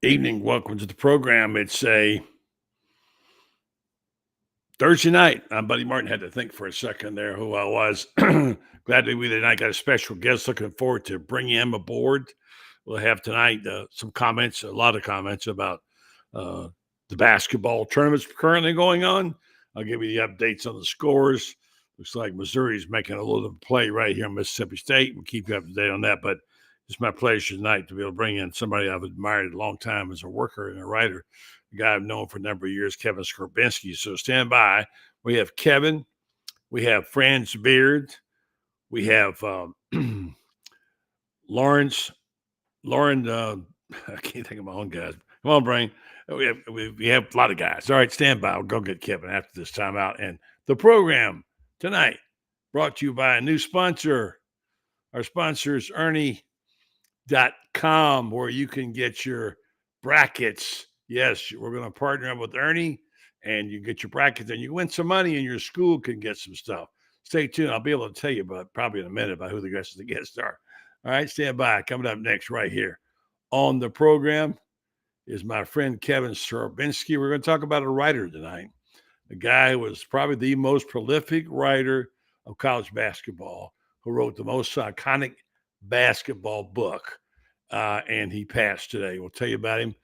Evening. Welcome to the program. It's a Thursday night. I'm Buddy Martin. Had to think for a second there who I was. Glad to be there tonight. Got a special guest. Looking forward to bringing him aboard. We'll have tonight some comments, a lot of comments about the basketball tournaments currently going on. I'll give you the updates on the scores. Looks like Missouri's making a little play right here in Mississippi State. We'll keep you up to date on that. But it's my pleasure tonight to be able to bring in somebody I've admired a long time as a worker and a writer, a guy I've known for a number of years, Kevin Scarbinsky. So stand by. We have Kevin. We have Franz Beard. We have Loren. I can't think of my own guys. Come on, Brain. We have a lot of guys. All right, stand by. We'll go get Kevin after this timeout. And the program tonight brought to you by a new sponsor. Our sponsor is Ernie.com, where you can get your brackets. Yes, we're going to partner up with Ernie, and you get your brackets, and you win some money, and your school can get some stuff. Stay tuned. I'll be able to tell you probably in a minute about who the rest of the guests are. All right, stand by. Coming up next right here on the program is my friend Kevin Scarbinsky. We're going to talk about a writer tonight, a guy who was probably the most prolific writer of college basketball, who wrote the most iconic basketball book, and he passed today. We'll tell you about him.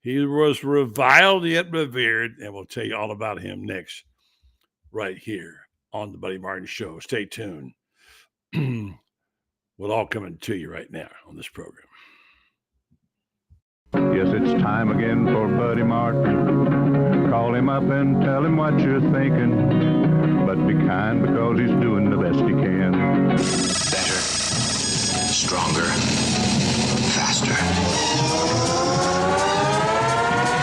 He was reviled yet revered, and we'll tell you all about him next right here on the Buddy Martin Show. Stay tuned. We'll all coming to you right now on this program. Yes, it's time again for Buddy Martin. Call him up and tell him what you're thinking. But be kind because he's doing the best he can. Better, stronger, faster.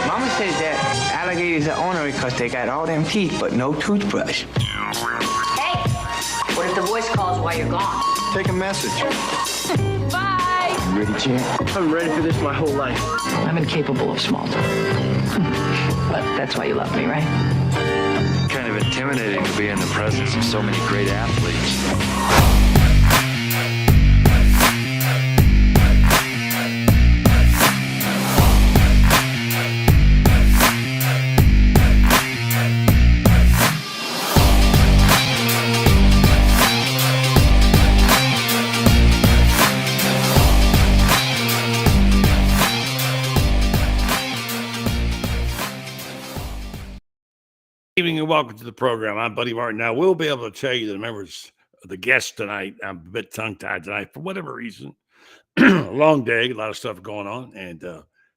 Mama says that alligators are ornery because they got all them teeth but no toothbrush. Hey, what if the voice calls while you're gone? Take a message. Bye. You ready, champ? I'm ready for this my whole life. I'm incapable of small talk. But that's why you love me, right? Kind of intimidating to be in the presence of so many great athletes. Evening and welcome to the program. I'm Buddy Martin. Now, we'll be able to tell you the members of the guests tonight. I'm a bit tongue-tied tonight for whatever reason. Long day, a lot of stuff going on, and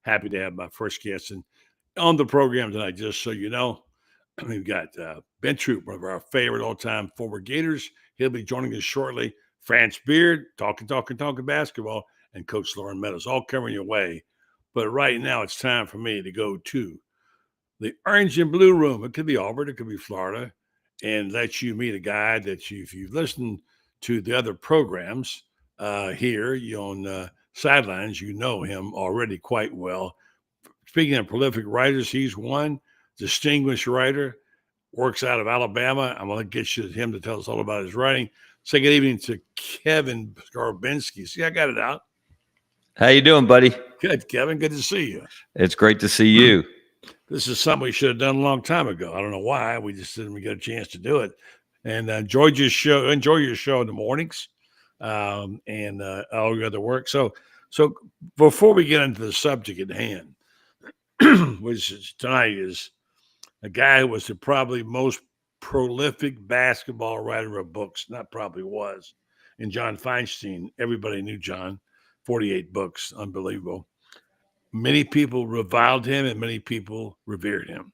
happy to have my first guest on the program tonight. Just so you know, we've got Ben Troupe, one of our favorite all-time former Gators. He'll be joining us shortly. Franz Beard, talking basketball, and Coach Loren Meadows, all coming your way. But right now, it's time for me to go to the Orange and Blue Room. It could be Auburn, it could be Florida, and let you meet a guy that if you've listened to the other programs here on Sidelines, you know him already quite well. Speaking of prolific writers, he's one distinguished writer, works out of Alabama. I'm going to get him to tell us all about his writing. Say good evening to Kevin Scarbinsky. See, I got it out. How you doing, buddy? Good, Kevin. Good to see you. It's great to see you. This is something we should have done a long time ago. I don't know why. We just didn't get a chance to do it. And enjoy your show in the mornings and all your other work. So before we get into the subject at hand, which is tonight, is a guy who was the probably most prolific basketball writer of books, not probably was, and John Feinstein. Everybody knew John, 48 books, unbelievable. Many people reviled him and many people revered him.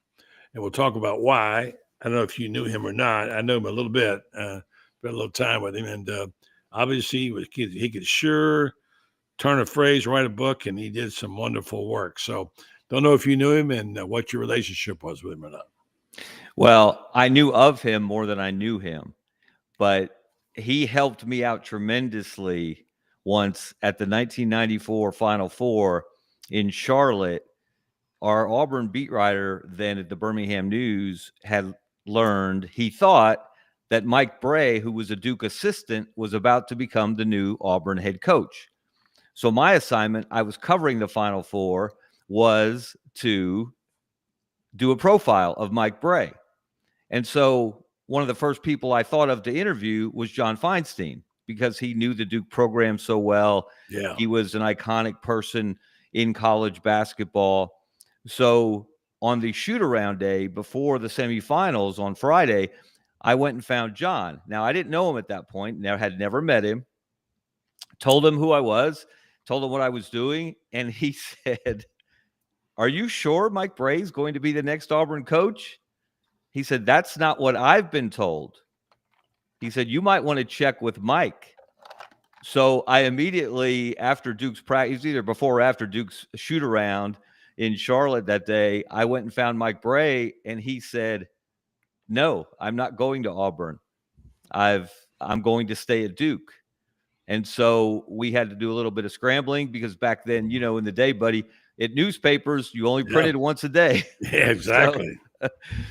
And we'll talk about why. I don't know if you knew him or not. I know him a little bit, spent a little time with him. And obviously he could sure turn a phrase, write a book, and he did some wonderful work. So don't know if you knew him and what your relationship was with him or not. Well, I knew of him more than I knew him, but he helped me out tremendously once at the 1994 Final Four in Charlotte. Our Auburn beat writer then at the Birmingham News had learned, he thought that Mike Bray, who was a Duke assistant, was about to become the new Auburn head coach. So my assignment, I was covering the Final Four. was to do a profile of Mike Bray. And so one of the first people I thought of to interview was John Feinstein, because he knew the Duke program so well. Yeah. He was an iconic person in college basketball. So on the shoot-around day before the semifinals on Friday, I went and found John. Now, I didn't know him at that point. Had never met him. Told him who I was, told him what I was doing, and he said, "Are you sure Mike Bray is going to be the next Auburn coach?" He said, "That's not what I've been told." He said, "You might want to check with Mike." So I immediately, after Duke's practice, either before or after Duke's shoot around in Charlotte that day, I went and found Mike Bray, and he said, "No, I'm not going to Auburn. I'm going to stay at Duke." And so we had to do a little bit of scrambling, because back then, in the day, buddy, at newspapers, you only printed once a day. Yeah, exactly.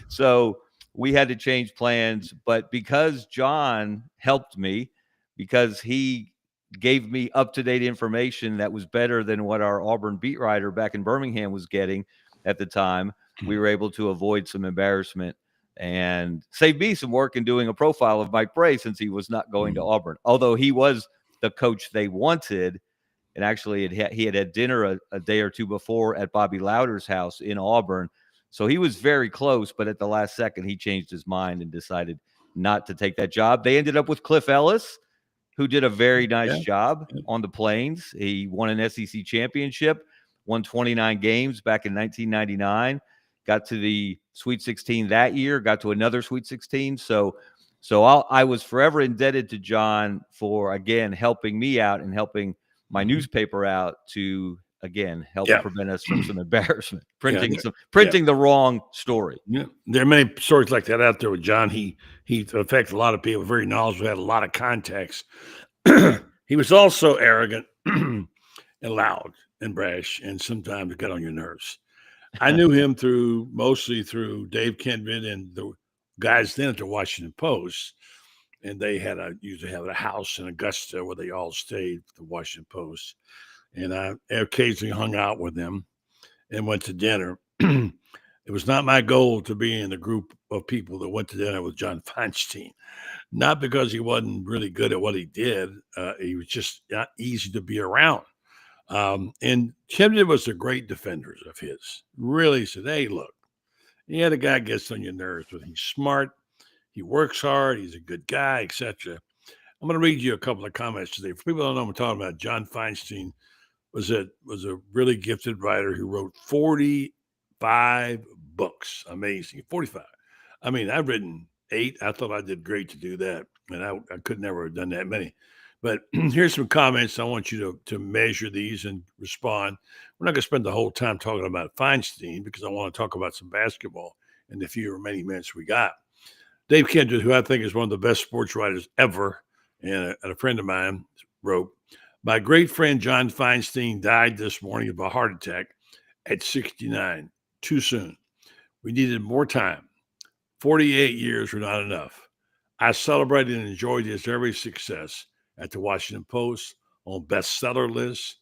So we had to change plans. But because John helped me, because he gave me up-to-date information that was better than what our Auburn beat writer back in Birmingham was getting at the time, we were able to avoid some embarrassment and save me some work in doing a profile of Mike Bray, since he was not going to Auburn, although he was the coach they wanted. And actually he had dinner a day or two before at Bobby Lauder's house in Auburn. So he was very close, but at the last second, he changed his mind and decided not to take that job. They ended up with Cliff Ellis, who did a very nice job on the Plains. He won an SEC championship, won 29 games back in 1999, got to the Sweet 16 that year, got to another Sweet 16. So I was forever indebted to John for, again, helping me out and helping my newspaper out to, again, help prevent us from some embarrassment, printing the wrong story. Yeah, there are many stories like that out there with John. He affected a lot of people, very knowledgeable, had a lot of contacts. He was also arrogant and loud and brash, and sometimes got on your nerves. I knew him mostly through Dave Kendrick and the guys then at the Washington Post, and they usually had a house in Augusta where they all stayed, the Washington Post. And I occasionally hung out with them and went to dinner. It was not my goal to be in the group of people that went to dinner with John Feinstein, not because he wasn't really good at what he did. He was just not easy to be around. And Kendrick was a great defender of his. Really said, "Hey, look, the guy gets on your nerves, but he's smart. He works hard. He's a good guy, etc." I'm going to read you a couple of comments today. For people who don't know what I'm talking about, John Feinstein was a really gifted writer who wrote 45 books. Amazing. 45. I mean, I've written 8. I thought I did great to do that. And I could never have done that many. But here's some comments. I want you to measure these and respond. We're not going to spend the whole time talking about Feinstein, because I want to talk about some basketball in the few remaining minutes we got. Dave Kendrick, who I think is one of the best sports writers ever, and a friend of mine, wrote, "My great friend John Feinstein died this morning of a heart attack at 69. Too soon. We needed more time. 48 years were not enough. I celebrated and enjoyed his every success at the Washington Post, on bestseller lists,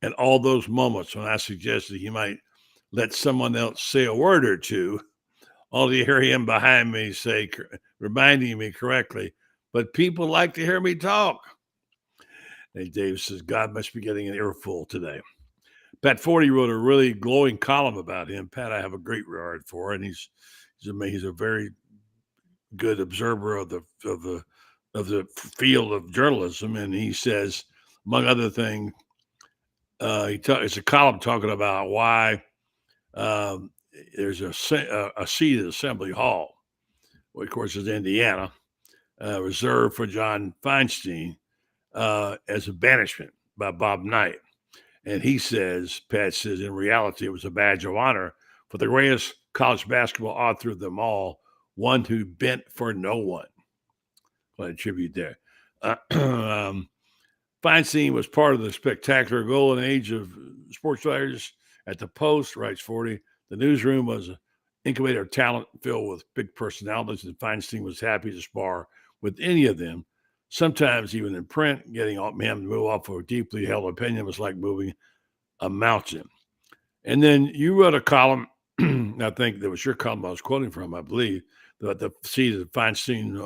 and all those moments when I suggested he might let someone else say a word or two, only to hear him behind me say, reminding me correctly, 'But people like to hear me talk.'" And Dave says, "God must be getting an earful today." Pat Forty wrote a really glowing column about him. Pat, I have a great regard for, and he's a very good observer of the field of journalism. And he says, among other things, it's a column talking about why there's a seat at Assembly Hall, which of course is Indiana, reserved for John Feinstein as a banishment by Bob Knight. And he says, Pat says, in reality, it was a badge of honor for the greatest college basketball author of them all, one who bent for no one. Well, a tribute there. Feinstein was part of the spectacular golden age of sports writers at the Post, writes Forty. The newsroom was an incubator of talent filled with big personalities, and Feinstein was happy to spar with any of them. Sometimes even in print, getting him to move off of a deeply held opinion was like moving a mountain. And then you wrote a column. I think that was your column I was quoting from, I believe, the seat of the Feinstein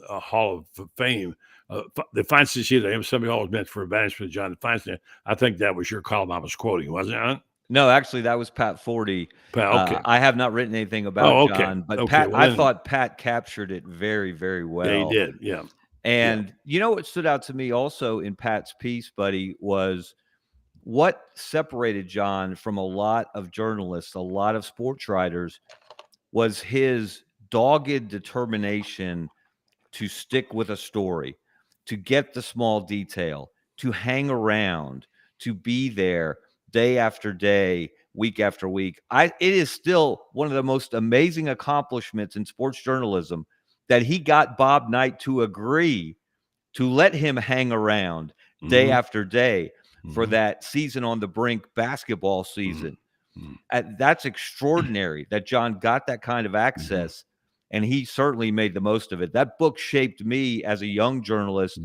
Hall of Fame. The Feinstein seat of Assembly Hall was meant for banishment of John Feinstein. I think that was your column I was quoting, wasn't it? No, actually, that was Pat Forty. Okay. I have not written anything about John, but Pat, well, I thought Pat captured it very, very well. Yeah, he did, yeah. And you know what stood out to me also in Pat's piece, buddy, was what separated John from a lot of journalists, a lot of sports writers, was his dogged determination to stick with a story, to get the small detail, to hang around, to be there day after day, week after week. It is still one of the most amazing accomplishments in sports journalism that he got Bob Knight to agree to let him hang around day after day for that season on the brink basketball season. That's extraordinary that John got that kind of access, and he certainly made the most of it. That book shaped me as a young journalist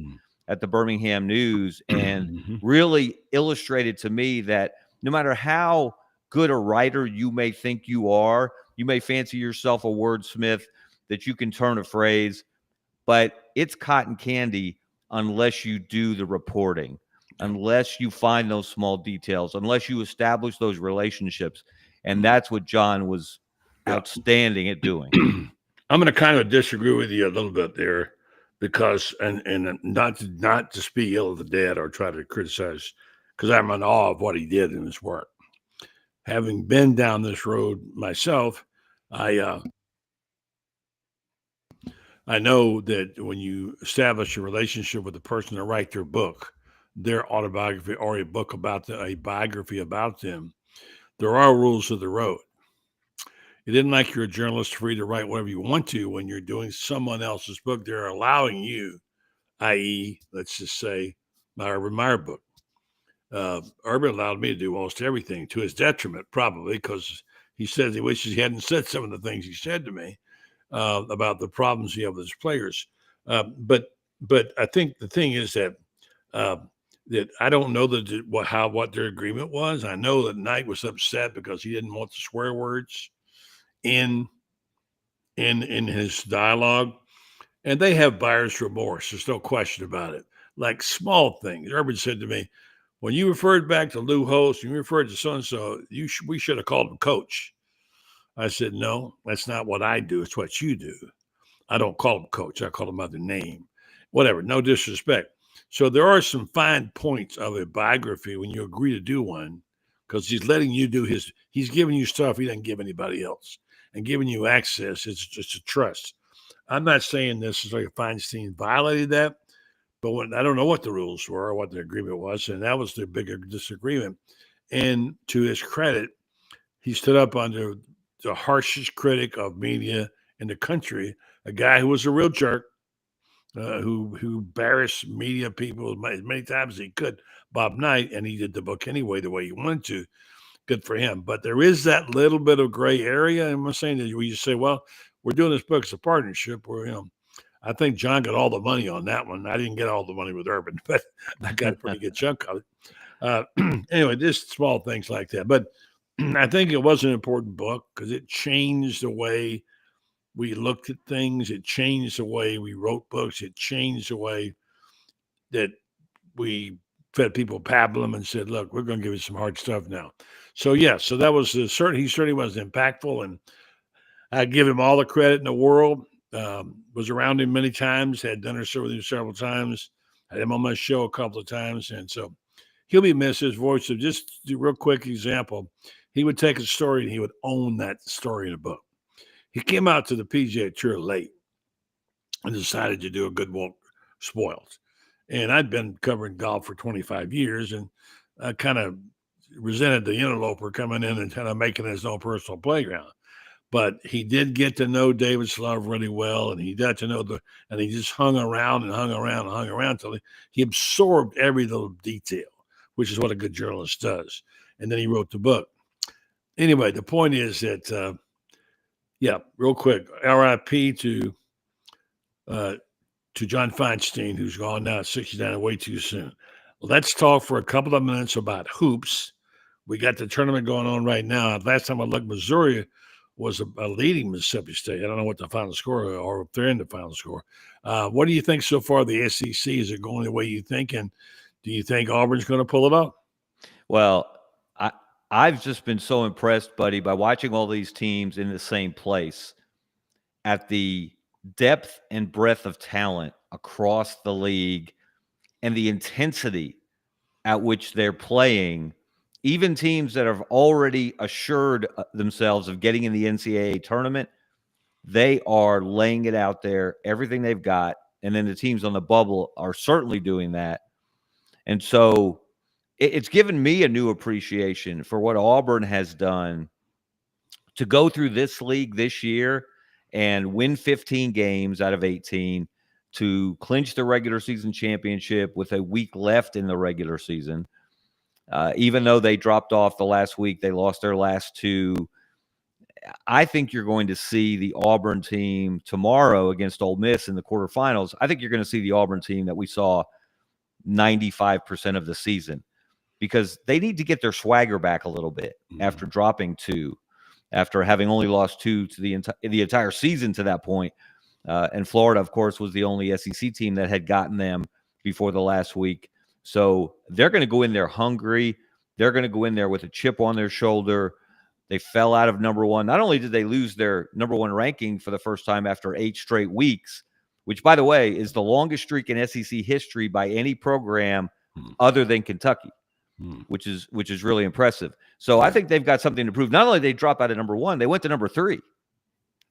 at the Birmingham News and really illustrated to me that no matter how good a writer you may think you are, you may fancy yourself a wordsmith, that you can turn a phrase, but it's cotton candy unless you do the reporting, unless you find those small details, unless you establish those relationships. And that's what John was outstanding at doing. I'm going to kind of disagree with you a little bit there, because, and not to speak ill of the dead or try to criticize, because I'm in awe of what he did in his work. Having been down this road myself, I know that when you establish a relationship with the person to write their book, their autobiography, or a book about a biography about them, there are rules of the road. It isn't like you're a journalist free to write whatever you want to when you're doing someone else's book. They're allowing you, i.e., let's just say, my Urban Meyer book. Urban allowed me to do almost everything, to his detriment, probably, because he says he wishes he hadn't said some of the things he said to me about the problems he had with his players. But I think the thing is that that I don't know what their agreement was. I know that Knight was upset because he didn't want the swear words in his dialogue, and they have buyer's remorse. There's no question about it. Like small things. Urban said to me, when you referred back to Lou Holtz, you referred to so-and-so, we should have called him coach. I said, no, that's not what I do. It's what you do. I don't call him coach. I call him by their name. Whatever, no disrespect. So there are some fine points of a biography when you agree to do one, because he's letting you do he's giving you stuff he doesn't give anybody else, and giving you access. It's just a trust. I'm not saying this is like Feinstein violated that, but I don't know what the rules were or what the agreement was, and that was the bigger disagreement. And to his credit, he stood up under the harshest critic of media in the country, a guy who was a real jerk, who embarrassed media people as many times as he could, Bob Knight, and he did the book anyway the way he wanted to. Good for him. But there is that little bit of gray area. I'm not saying that we just say, well, we're doing this book as a partnership where, I think John got all the money on that one. I didn't get all the money with Urban, but I got a pretty good chunk of it. Anyway, just small things like that. But I think it was an important book because it changed the way we looked at things. It changed the way we wrote books. It changed the way that we fed people pablum and said, look, we're going to give you some hard stuff now. So, so that was he certainly was impactful, and I give him all the credit in the world. Was around him many times, had dinner with him several times, had him on my show a couple of times. And so he'll be missed. His voice. So just a real quick example, he would take a story and he would own that story in a book. He came out to the PGA Tour late and decided to do a good walk spoiled. And I'd been covering golf for 25 years, and I kind of resented the interloper coming in and kind of making his own personal playground. But he did get to know David Slav really well, and he got to know and he just hung around until he absorbed every little detail, which is what a good journalist does. And then he wrote the book. Anyway, the point is that, real quick, RIP to John Feinstein, who's gone now at 69, way too soon. Let's talk for a couple of minutes about hoops we got the tournament going on right now. Last time I looked, Missouri was a leading Mississippi State. I don't know what the final score or if they're in the final score. What do you think so far? The SEC, is it going the way you think? And do you think Auburn's going to pull it off? Well, I've just been so impressed, buddy, by watching all these teams in the same place at the depth and breadth of talent across the league and the intensity at which they're playing. Even teams that have already assured themselves of getting in the NCAA tournament, they are laying it out there, everything they've got. And then the teams on the bubble are certainly doing that. And so it's given me a new appreciation for what Auburn has done to go through this league this year and win 15 games out of 18, to clinch the regular season championship with a week left in the regular season. Even though they dropped off the last week, they lost their last two. I think you're going to see the Auburn team tomorrow against Ole Miss in the quarterfinals. I think you're going to see the Auburn team that we saw 95% of the season, because they need to get their swagger back a little bit after dropping two, after having only lost two to the entire season to that point. And Florida, of course, was the only SEC team that had gotten them before the last week. So they're going to go in there hungry. They're going to go in there with a chip on their shoulder. They fell out of number one. Not only did they lose their number one ranking for the first time after 8 straight weeks, which, by the way, is the longest streak in SEC history by any program other than Kentucky, which is really impressive. So I think they've got something to prove. Not only did they drop out of number one, they went to number 3.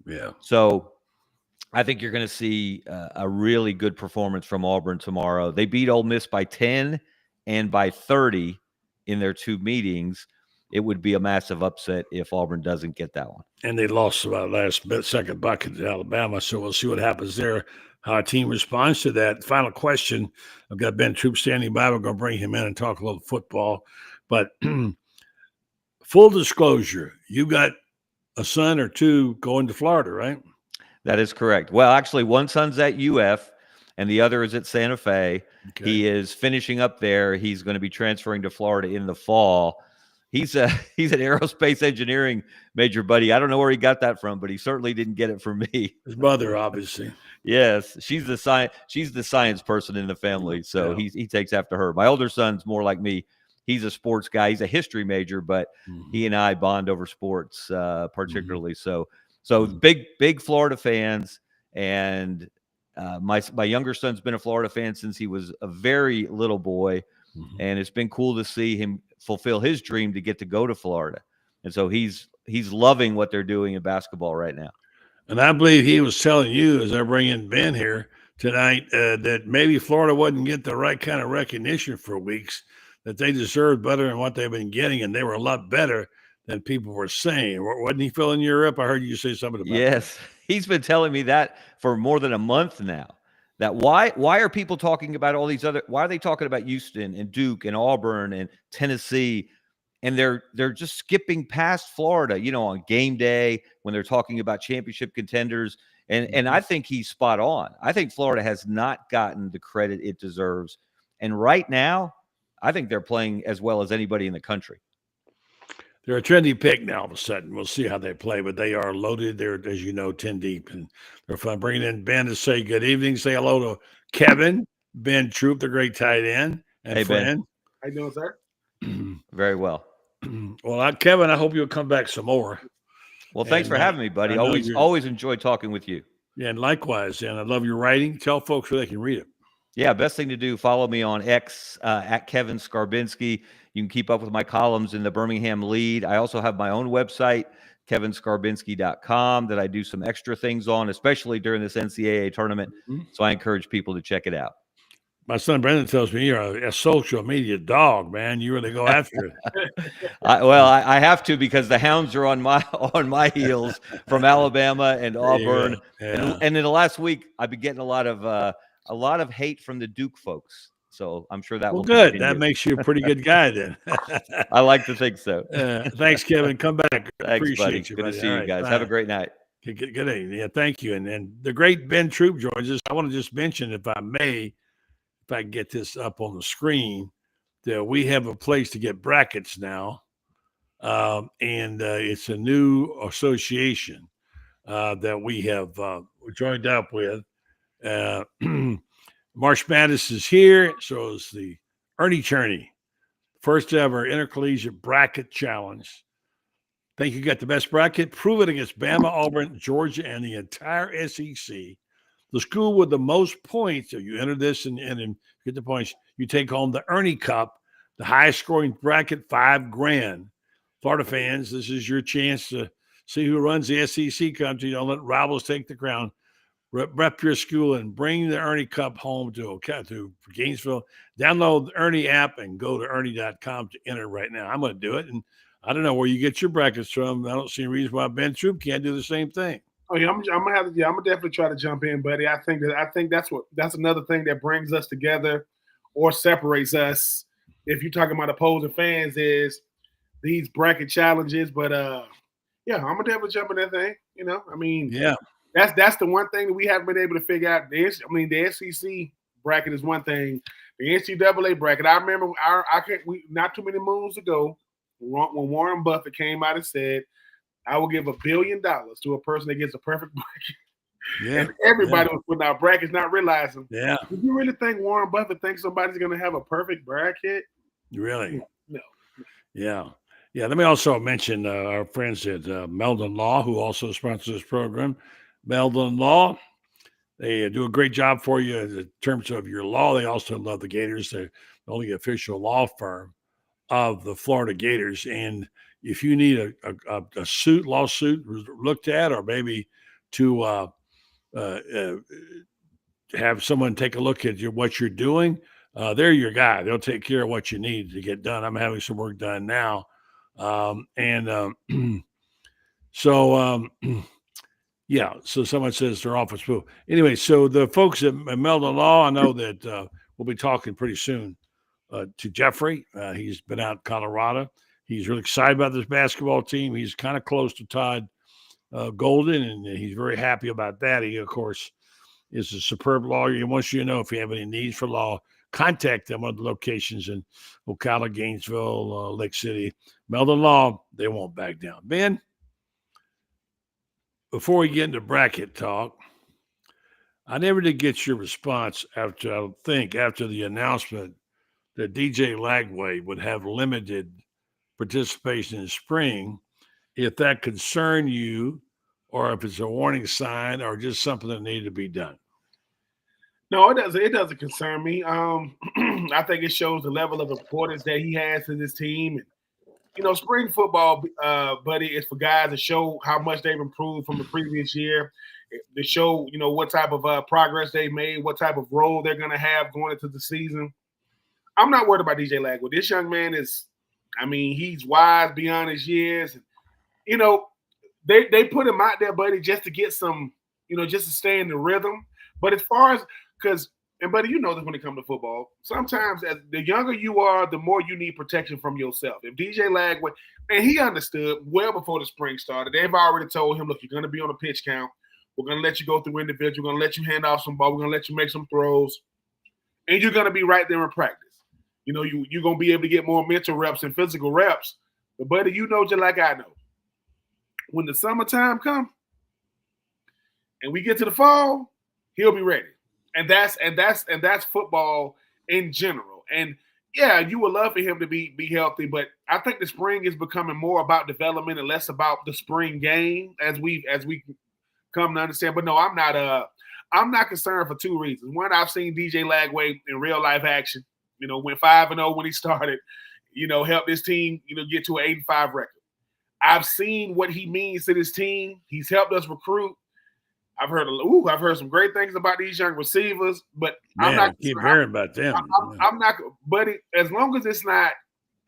Yeah. So I think you're going to see a really good performance from Auburn tomorrow. They beat Ole Miss by 10 and by 30 in their 2 meetings. It would be a massive upset if Auburn doesn't get that one. And they lost about second bucket to Alabama. So we'll see what happens there, how our team responds to that. Final question. I've got Ben Troupe standing by. We're going to bring him in and talk a little football. But full disclosure, you got a son or 2 going to Florida, right? That is correct. Well, actually, one son's at UF and the other is at Santa Fe. Okay. He is finishing up there. He's going to be transferring to Florida in the fall. He's an aerospace engineering major, buddy. I don't know where he got that from, but he certainly didn't get it from me. His mother, obviously. Yes, she's the science person in the family, so yeah. He takes after her. My older son's more like me. He's a sports guy. He's a history major, but he and I bond over sports particularly. So big Florida fans, and my younger son's been a Florida fan since he was a very little boy, and it's been cool to see him fulfill his dream to get to go to Florida. And so he's loving what they're doing in basketball right now. And I believe he was telling you, as I bring in Ben here tonight, that maybe Florida wouldn't get the right kind of recognition for weeks, that they deserved better than what they've been getting, and they were a lot better than people were saying. Wasn't he filling you up? I heard you say something about Yes, that. He's been telling me that for more than a month now. That why are people talking about all these other? Why are they talking about Houston and Duke and Auburn and Tennessee, and they're just skipping past Florida? On game day when they're talking about championship contenders. And I think he's spot on. I think Florida has not gotten the credit it deserves. And right now, I think they're playing as well as anybody in the country. They're a trendy pick now all of a sudden. We'll see how they play, but they are loaded. They're, as you know, 10 deep. And they're fun. Bringing in Ben to say good evening. Say hello to Kevin, Ben Troupe, the great tight end. And hey, friend. Ben. How you doing, sir? Very well. Well, Kevin, I hope you'll come back some more. Well, thanks for having me, buddy. Always enjoy talking with you. Yeah, and likewise. And I love your writing. Tell folks where they can read it. Yeah, best thing to do, follow me on X at Kevin Scarbinsky. You can keep up with my columns in the Birmingham Lead. I also have my own website, kevinscarbinsky.com, that I do some extra things on, especially during this NCAA tournament. So I encourage people to check it out. My son Brendan tells me you're a social media dog, man. You really go after it. I have to, because the hounds are on my heels from Alabama and Auburn. Yeah. And in the last week, I've been getting a lot of hate from the Duke folks. So I'm sure that will good. Continue. That makes you a pretty good guy then. I like to think so. Thanks, Kevin. Come back. Thanks, Appreciate buddy. you, Good buddy. to see you guys. Bye. Have a great night. Good evening. Yeah, thank you. And the great Ben Troupe joins us. I want to just mention, if I may, if I can get this up on the screen, that we have a place to get brackets now. and it's a new association that we have joined up with. March Madness is here, so is the Ernie Cherney, first ever intercollegiate bracket challenge. Think you got the best bracket? Prove it against Bama, Auburn, Georgia, and the entire SEC. The school with the most points, if you enter this and get the points, you take home the Ernie Cup, the highest scoring bracket, $5,000. Florida fans, this is your chance to see who runs the SEC country. Don't let rivals take the crown. Rep your school and bring the Ernie Cup home to Gainesville. Download the Ernie app and go to Ernie.com to enter right now. I'm going to do it. And I don't know where you get your brackets from. I don't see any reason why Ben Troupe can't do the same thing. Oh yeah, I'm gonna definitely try to jump in, buddy. I think that's another thing that brings us together or separates us. If you're talking about opposing fans, is these bracket challenges. But yeah, I'm gonna definitely jump in that thing. Yeah. That's the one thing that we haven't been able to figure out. The SEC bracket is one thing. The NCAA bracket. I remember not too many moons ago when Warren Buffett came out and said, "I will give $1 billion to a person that gets a perfect bracket." Yeah. And everybody was putting out brackets, not realizing. Yeah. Do you really think Warren Buffett thinks somebody's going to have a perfect bracket? Really? No. Yeah. Yeah. Let me also mention our friends at Meldon Law, who also sponsors this program. Meldon Law, they do a great job for you in terms of your law. They also love the Gators. They're the only official law firm of the Florida Gators. And if you need a lawsuit looked at, or maybe to have someone take a look at what you're doing, they're your guy. They'll take care of what you need to get done. I'm having some work done now. Yeah, so someone says their office move. Anyway, so the folks at Meldon Law, I know that we'll be talking pretty soon to Jeffrey. He's been out in Colorado. He's really excited about this basketball team. He's kind of close to Todd Golden, and he's very happy about that. He, of course, is a superb lawyer. He wants you to know if you have any needs for law, contact them at the locations in Ocala, Gainesville, Lake City. Meldon Law, they won't back down. Ben, before we get into bracket talk, I never did get your response after the announcement that DJ Lagway would have limited participation in spring, if that concerned you or if it's a warning sign or just something that needed to be done. No, it doesn't. It doesn't concern me. I think it shows the level of importance that he has to this team. And, spring football, buddy, is for guys to show how much they've improved from the previous year, to show, what type of progress they've made, what type of role they're going to have going into the season. I'm not worried about DJ Lagway. This young man he's wise beyond his years. They put him out there, buddy, just to get some, just to stay in the rhythm. But as far as, buddy, you know this when it comes to football, sometimes as the younger you are, the more you need protection from yourself. If DJ Lagway, and he understood well before the spring started, they've already told him, look, you're going to be on a pitch count. We're going to let you go through individual. We're going to let you hand off some ball. We're going to let you make some throws. And you're going to be right there in practice. You're going to be able to get more mental reps and physical reps. But, buddy, just like I know, when the summertime comes and we get to the fall, he'll be ready. And that's football in general. And yeah, you would love for him to be healthy, but I think the spring is becoming more about development and less about the spring game as we come to understand. But no, I'm not concerned for two reasons. One, I've seen DJ Lagway in real life action. Went 5-0 when he started. Helped this team, get to an 8-5 record. I've seen what he means to this team. He's helped us recruit. I've heard some great things about these young receivers, but I'm not keep hearing about them. I'm not, buddy. As long as it's not,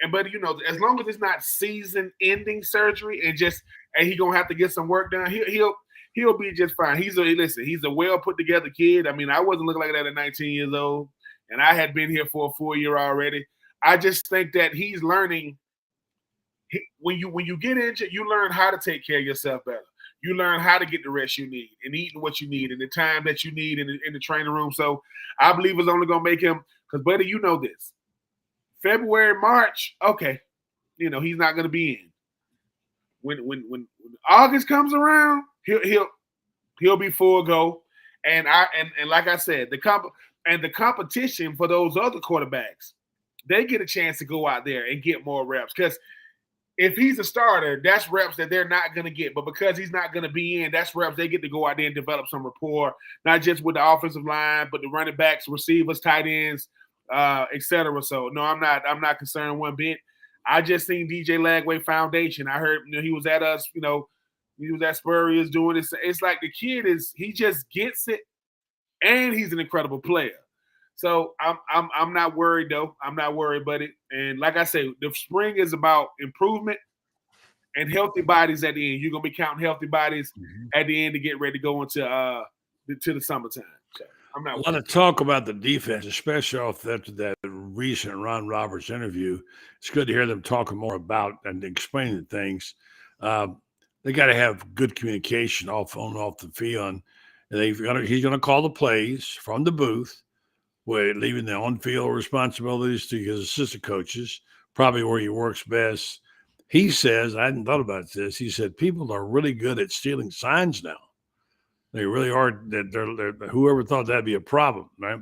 as long as it's not season-ending surgery and he's gonna have to get some work done, he'll be just fine. He's a well put together kid. I wasn't looking like that at 19 years old, and I had been here for a full year already. I just think that he's learning. When you get injured, you learn how to take care of yourself better. You learn how to get the rest you need and eating what you need and the time that you need in the training room. So I believe it's only going to make him, because, buddy, this. February, March, okay, he's not going to be in. when August comes around, he'll be full go. And like I said, the competition for those other quarterbacks, they get a chance to go out there and get more reps. Because if he's a starter, that's reps that they're not going to get. But because he's not going to be in, that's reps they get to go out there and develop some rapport, not just with the offensive line, but the running backs, receivers, tight ends, etc. So no, I'm not concerned one bit. I just seen DJ Lagway Foundation. I heard he was at us, he was at Spurrier's doing this. It's like the kid he just gets it, and he's an incredible player. So I'm not worried though. I'm not worried, buddy. And like I say, the spring is about improvement and healthy bodies at the end. You're gonna be counting healthy bodies at the end to get ready to go into the summertime. So I'm not. A lot of talk about the defense, especially after that recent Ron Roberts interview. It's good to hear them talking more about and explaining things. They got to have good communication off the field. And he's going to call the plays from the booth, leaving the on-field responsibilities to his assistant coaches, probably where he works best. He says, I hadn't thought about this. He said people are really good at stealing signs now. They really are. They're whoever thought that'd be a problem, right?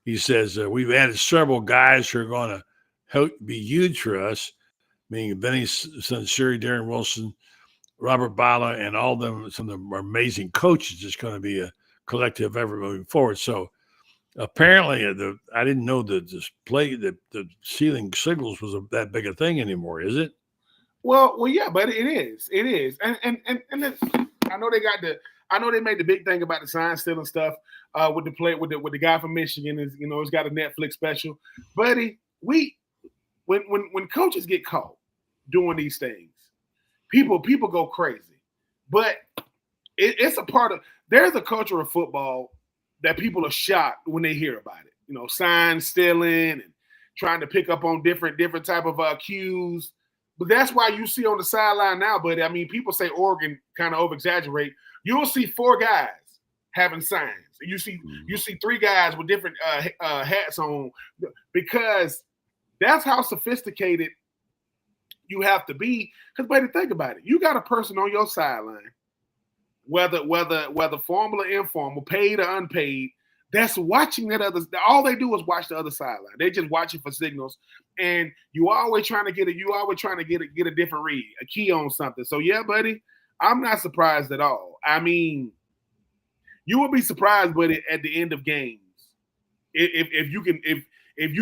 He says we've added several guys who are going to help be huge for us, meaning Benny Sinceri, Darren Wilson, Robert Bala, and all of them. Some of them are amazing coaches. It's going to be a collective effort moving forward. So apparently, I didn't know that the ceiling signals was that big a thing anymore. Is it? Well, yeah, but it is, and I know I know they made the big thing about the sign stealing stuff with the guy from Michigan. He's got a Netflix special, buddy. When coaches get caught doing these things, people go crazy. But it's a part of. There's a culture of football that people are shocked when they hear about it. Sign stealing and trying to pick up on different type of cues. But that's why you see on the sideline now, buddy. I mean, people say Oregon kind of over-exaggerate. You'll see 4 guys having signs. You see 3 guys with different hats on, because that's how sophisticated you have to be. Because, buddy, think about it. You got a person on your sideline, whether formal or informal, paid or unpaid, that's watching that other. All they do is watch the other sideline. They just watching for signals, and you always trying to get a different read, a key on something. So yeah, buddy, I'm not surprised at all. I mean, you will be surprised, buddy, at the end of games if you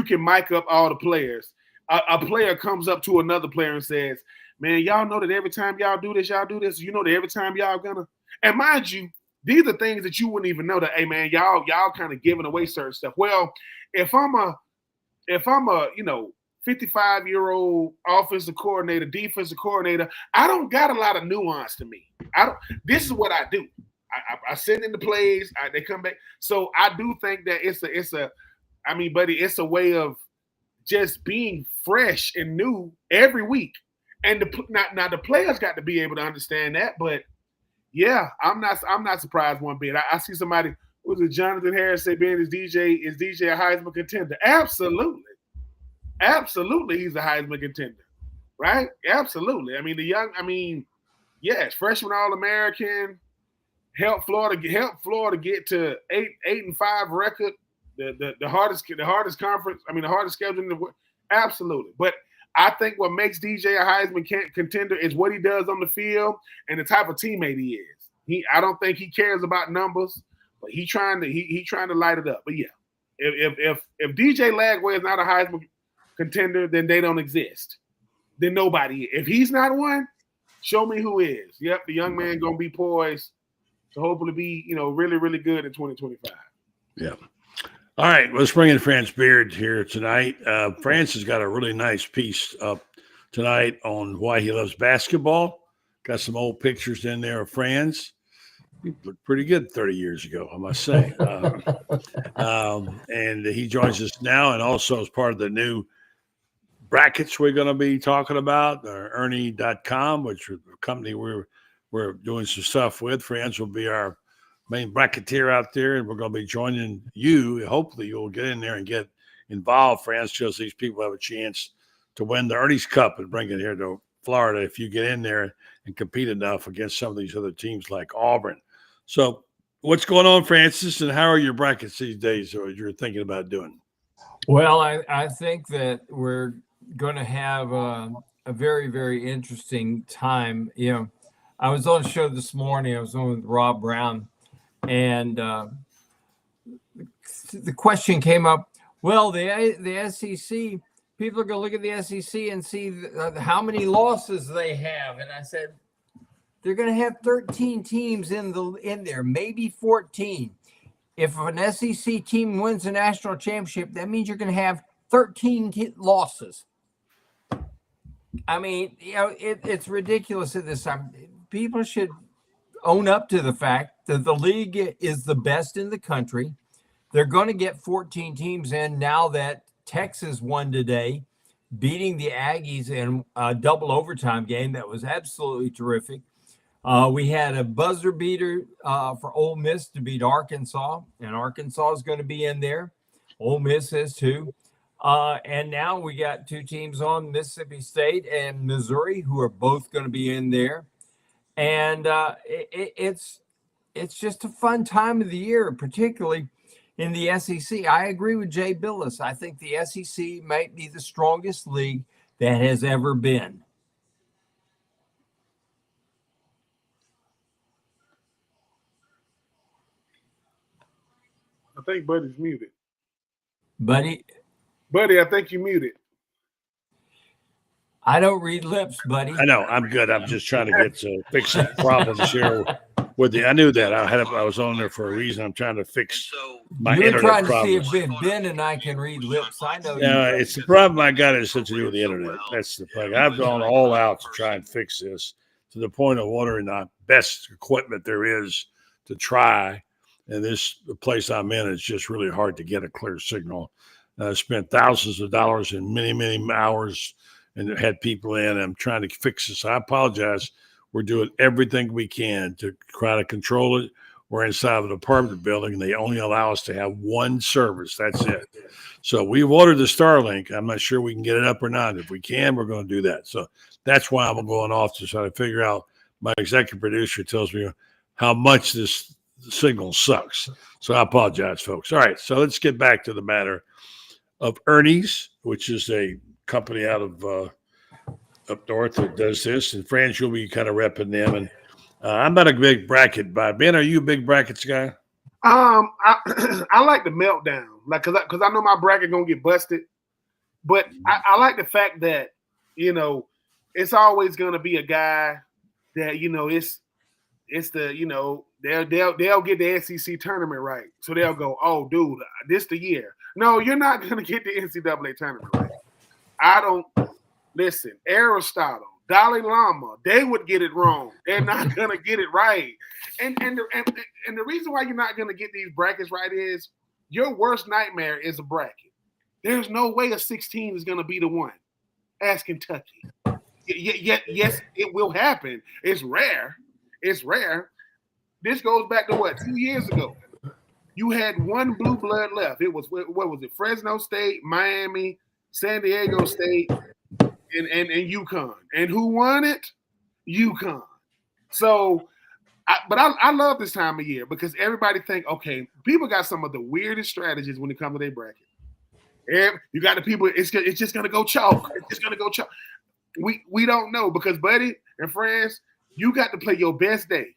can mic up all the players. A player comes up to another player and says, "Man, y'all know that every time y'all do this, you know that every time y'all gonna." And mind you, these are things that you wouldn't even know that, hey man, y'all kind of giving away certain stuff. Well, if I'm a 55-year-old offensive coordinator, defensive coordinator, I don't got a lot of nuance to me. This is what I do. I send in the plays, they come back. So I do think that it's a way of just being fresh and new every week. And the players got to be able to understand that, but yeah, I'm not surprised one bit. I see somebody, was it Jonathan Harris say, being is DJ a Heisman contender? Absolutely, he's a Heisman contender, right? Absolutely. I mean, yes, freshman All-American, help Florida get to 8-5 record, the hardest conference. I mean, the hardest schedule in the world. Absolutely, but I think what makes DJ a Heisman contender is what he does on the field and the type of teammate he is. I don't think he cares about numbers, but he trying to light it up. But yeah, if DJ Lagway is not a Heisman contender, then they don't exist. Then nobody is. If he's not one, show me who is. Yep, the young man gonna be poised to hopefully be really, really good in 2025. Yeah. All right, let's bring in Franz Beard here tonight. Franz has got a really nice piece up tonight on why he loves basketball. Got some old pictures in there of Franz. He looked pretty good 30 years ago, I must say. And he joins us now, and also as part of the new brackets we're going to be talking about, Ernie.com, which is a company we're doing some stuff with. Franz will be our main bracketeer out there, and we're going to be joining you. Hopefully you'll get in there and get involved, Franz, because these people have a chance to win the Ernie's Cup and bring it here to Florida if you get in there and compete enough against some of these other teams like Auburn. So what's going on, Francis, and how are your brackets these days, or you're thinking about doing? Well, I think that we're going to have a very, very interesting time. You know, I was on a show this morning. I was on with Rob Brown, and the question came up, well, the SEC, people are going to look at the SEC and see how many losses they have. And I said, they're going to have 13 teams in there, maybe 14. If an SEC team wins a national championship, that means you're going to have 13 losses. I mean, you know, it's ridiculous at this time. People should own up to the fact that the league is the best in the country. They're going to get 14 teams in now that Texas won today, beating the Aggies in a double overtime game that was absolutely terrific. We had a buzzer beater for Ole Miss to beat Arkansas, and Arkansas is going to be in there. Ole Miss is too. And now we got two teams on, Mississippi State and Missouri, who are both going to be in there. And it's just a fun time of the year, particularly in the SEC. I agree with Jay Billis. I think the SEC might be the strongest league that has ever been. I think Buddy's muted. Buddy, I think you muted. I don't read lips, buddy. I know. I'm good. I'm just trying to get to fix some problems here with the. I knew that I was on there for a reason. I'm trying to fix my You're internet trying to problems. see if Ben and I can read lips. I know. Yeah, it's the problem I got is to do with the internet. That's the thing. I've gone all out to try and fix this to the point of ordering the best equipment there is to try. And the place I'm in is just really hard to get a clear signal. I spent thousands of dollars and many, many hours and had people in. I'm trying to fix this. I apologize. We're doing everything we can to try to control it. We're inside of an apartment building, and they only allow us to have one service. That's it. So we've ordered the Starlink. I'm not sure we can get it up or not. If we can, we're going to do that. So that's why I'm going off to try to figure out. My executive producer tells me how much this signal sucks. So I apologize, folks. All right, so let's get back to the matter of Ernie's, which is a company out of up north that does this. And Franz, you'll be kind of repping them. And I'm not a big bracket guy. Ben, are you a big brackets guy? I like the meltdown, like because I know my bracket gonna get busted, but I like the fact that it's always gonna be a guy that it's the they'll get the SEC tournament right, so they'll go, oh dude, this the year. No, you're not gonna get the NCAA tournament right. I don't listen. Aristotle, Dalai Lama, they would get it wrong. They're not gonna get it right. And the reason why you're not gonna get these brackets right is your worst nightmare is a bracket. There's no way a 16 is gonna be the one. Ask Kentucky. Yes, it will happen. It's rare. It's rare. This goes back to 2 years ago. You had one blue blood left. It was what was it? Fresno State, Miami, San Diego State, and UConn. And who won it? UConn. So, I love this time of year because everybody think, okay, people got some of the weirdest strategies when it comes to their bracket. You got the people. It's just gonna go chalk. It's just gonna go chalk. We don't know because Buddy and Franz, you got to play your best day.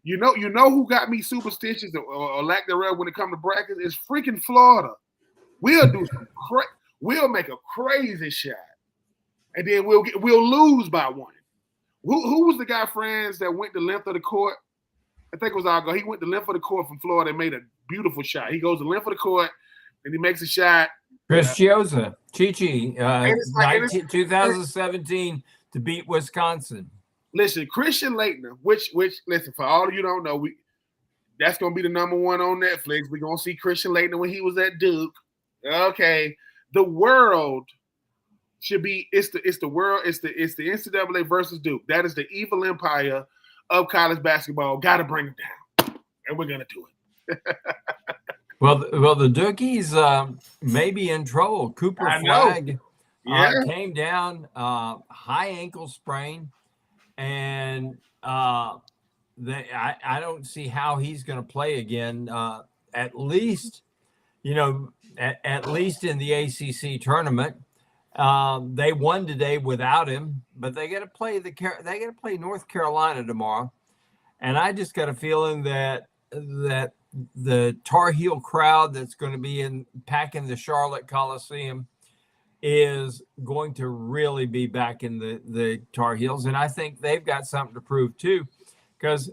You know who got me superstitious or lack thereof when it comes to brackets is freaking Florida. We'll do we'll make a crazy shot, and then we'll lose by one. Who was the guy, Franz, that went the length of the court? I think it was Argo. He went the length of the court from Florida and made a beautiful shot. He goes the length of the court and he makes a shot. Chris Chioza, Chi-Chi, 2017 to beat Wisconsin. Listen, Christian Laettner, which listen, for all of you don't know, that's gonna be the number one on Netflix. We're gonna see Christian Laettner when he was at Duke. Okay. The world should be it's the NCAA versus Duke. That is the evil empire of college basketball. Gotta bring it down. And we're gonna do it. Well, the Dukies may be in trouble. Cooper Flagg came down, high ankle sprain. and I don't see how he's going to play again. At least, at least in the ACC tournament, they won today without him, but they got to play North Carolina tomorrow, and I just got a feeling that the Tar Heel crowd that's going to be packing the Charlotte Coliseum is going to really be back in the Tar Heels. And I think they've got something to prove too, because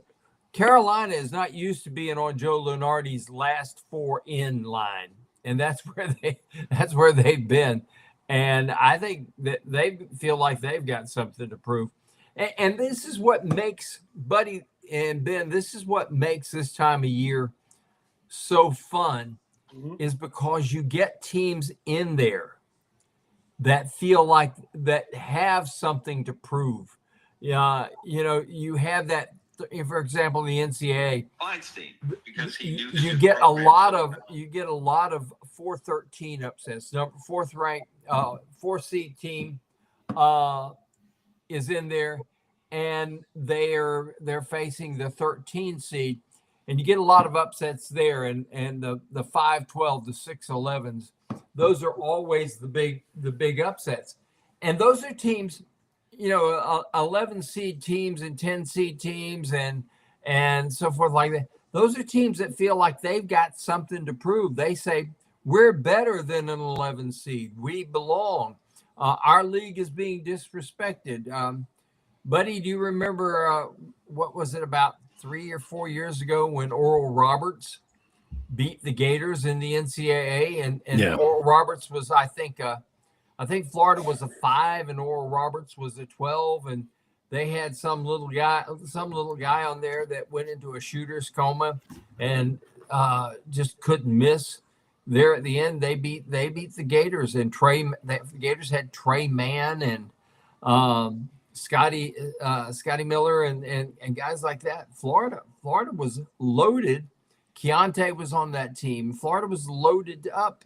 Carolina is not used to being on Joe Lunardi's last four in line. And that's where they've been. And I think that they feel like they've got something to prove. And this is what makes Buddy and Ben, this is what makes this time of year so fun, is because you get teams in there that feel like that have something to prove. You have that, for example, the NCAA. Feinstein, because you get a lot of 4-13 upsets. Fourth ranked, 4th seed team is in there, and they're facing the 13 seed, and you get a lot of upsets there. And the 5-12, the 6-11s, those are always the big upsets, and those are teams, 11 seed teams and 10 seed teams and so forth like that. Those are teams that feel like they've got something to prove. They say, we're better than an 11 seed. We belong. Our league is being disrespected. Buddy, do you remember what was it, about 3 or 4 years ago when Oral Roberts beat the Gators in the NCAA, and Oral Roberts was, I think Florida was a 5 and Oral Roberts was a 12, and they had some little guy on there that went into a shooter's coma and just couldn't miss. There at the end, they beat the Gators, and the Gators had Trey Mann and Scotty Miller and guys like that. Florida was loaded. Keontae was on that team. Florida was loaded up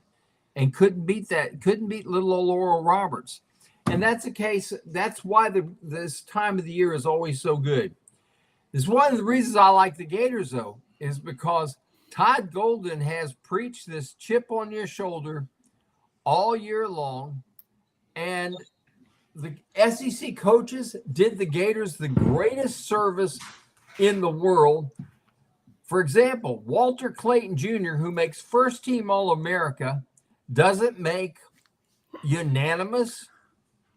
and couldn't beat little old Oral Roberts. And that's the case. That's why this time of the year is always so good. It's one of the reasons I like the Gators, though, is because Todd Golden has preached this chip on your shoulder all year long. And the SEC coaches did the Gators the greatest service in the world. For example, Walter Clayton Jr., who makes first team All-America, doesn't make unanimous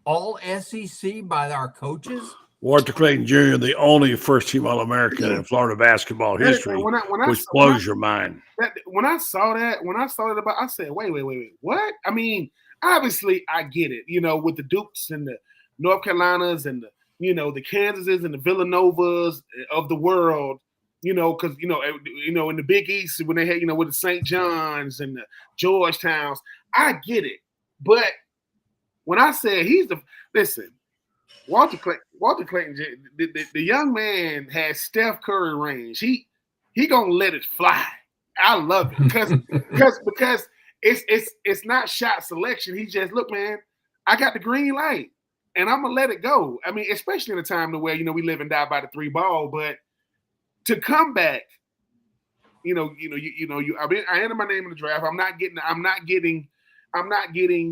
All-SEC by our coaches. Walter Clayton Jr., the only first-team All-American in Florida basketball history, which blows your mind. When I saw that, I said, wait, what? I mean, obviously, I get it, with the Dukes and the North Carolinas and the Kansases and the Villanovas of the world, because in the Big East when they had with the St. John's and the Georgetowns, I get it. But when I said Walter Clayton, the young man has Steph Curry range. He gonna let it fly. I love it because it's not shot selection. He just, look, man, I got the green light and I'm gonna let it go. I mean, especially in a time where we live and die by the 3 ball, but to come back, I entered my name in the draft. I'm not getting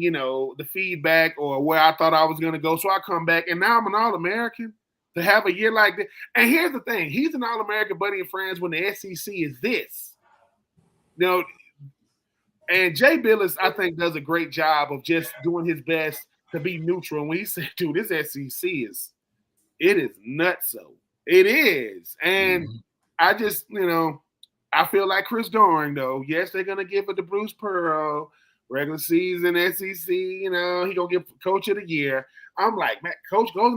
the feedback or where I thought I was going to go. So I come back, and now I'm an All-American to have a year like that. And here's the thing. He's an All-American, Buddy and Franz, when the SEC is this. And Jay Billis, I think, does a great job of just doing his best to be neutral. And when he said, dude, this SEC is nutso. It is. And I just, I feel like Chris Doering, though. Yes, they're going to give it to Bruce Pearl. Regular season, SEC, he gonna get Coach of the Year. I'm like, man, Coach Todd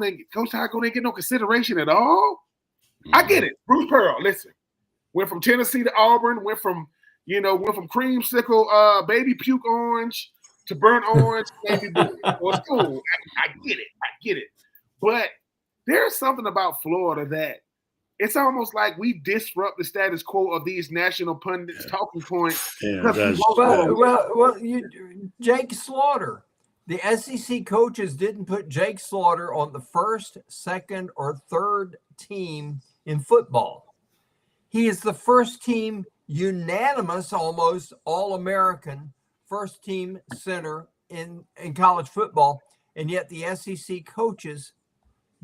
Golden ain't get no consideration at all. I get it. Bruce Pearl, listen, went from Tennessee to Auburn, went from creamsicle, baby puke orange to burnt orange, baby blue. Well, it's cool. I get it. But there's something about Florida that it's almost like we disrupt the status quo of these national pundits' talking points. Jake Slaughter, The SEC coaches didn't put Jake Slaughter on the first, second, or third team in football. He is the first team unanimous, almost All-American, first team center in college football. And yet the SEC coaches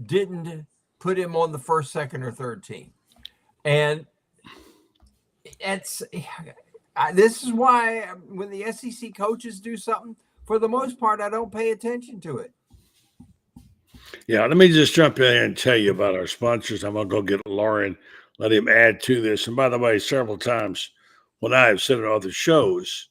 didn't put him on the first, second, or third team. And this is why when the SEC coaches do something, for the most part, I don't pay attention to it. Yeah, let me just jump in and tell you about our sponsors. I'm going to go get Loren, let him add to this. And by the way, several times when I have said it on other shows,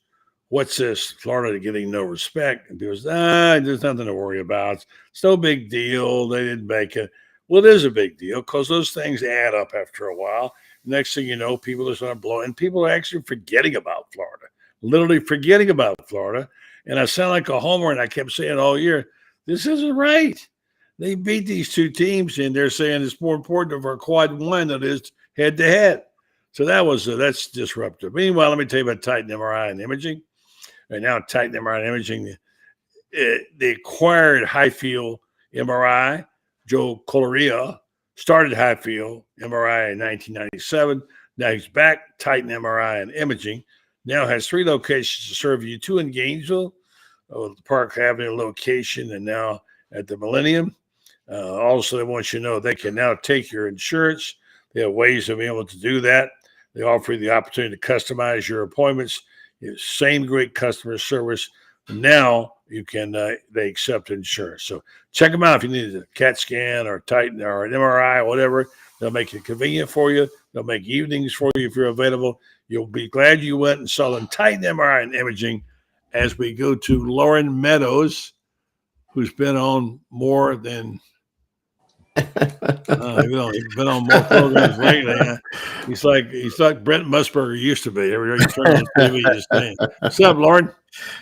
what's this? Florida getting no respect. And people say, there's nothing to worry about. It's no big deal. They didn't make it. Well, it is a big deal because those things add up after a while. Next thing you know, people are starting to blow, and people are actually forgetting about Florida, literally forgetting about Florida. And I sound like a homer, and I kept saying all year, this isn't right. They beat these two teams, and they're saying it's more important for a quad one than it is head-to-head. So that's disruptive. Meanwhile, let me tell you about Titan MRI and Imaging. Right now, Titan MRI and Imaging, they acquired Highfield MRI. Joe Coloria started Highfield MRI in 1997. Now he's back, Titan MRI and Imaging. Now has 3 locations to serve you, 2 in Gainesville, the Park Avenue location, and now at the Millennium. Also, they want you to know they can now take your insurance. They have ways of being able to do that. They offer you the opportunity to customize your appointments. Same great customer service. Now you can, they accept insurance. So check them out if you need a CAT scan or Titan or an MRI or whatever. They'll make it convenient for you. They'll make evenings for you if you're available. You'll be glad you went and saw them. Titan MRI and Imaging as we go to Loren Meadows, who's been on more than he's been on more programs lately. He's like Brent Musburger used to be. Every time you turn on the TV, just saying, "What's up, Loren?"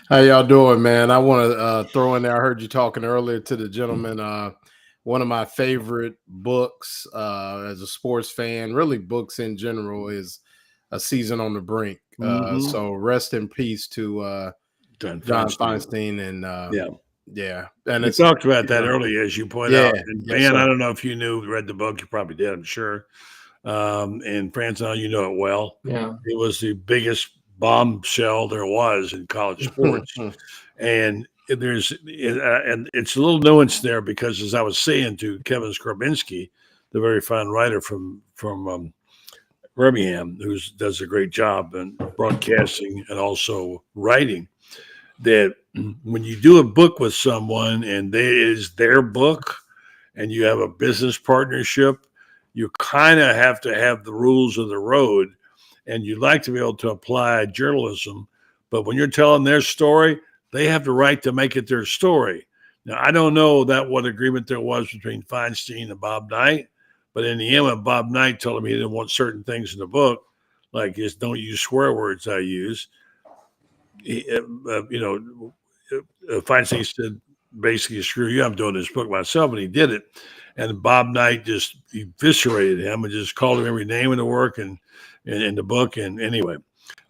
How y'all doing, man? I want to throw in there. I heard you talking earlier to the gentleman. One of my favorite books as a sports fan, really books in general, is A Season on the Brink. So rest in peace to John Feinstein and yeah. And we talked about that earlier, as you pointed out. And yes, I don't know if you read the book. You probably did, I'm sure. And Franz, you know it well. Yeah, it was the biggest bombshell there was in college sports, and and it's a little nuance there because, as I was saying to Kevin Scarbinsky, the very fine writer from Birmingham, who does a great job in broadcasting and also writing, that when you do a book with someone and it is their book and you have a business partnership, you kind of have to have the rules of the road, and you'd like to be able to apply journalism. But when you're telling their story, they have the right to make it their story. Now, I don't know what agreement there was between Feinstein and Bob Knight, but in the end, when Bob Knight told him he didn't want certain things in the book, like just don't use swear words I use, Feinstein said, basically, screw you, I'm doing this book myself, and he did it. And Bob Knight just eviscerated him and just called him every name in the work and in the book. And anyway,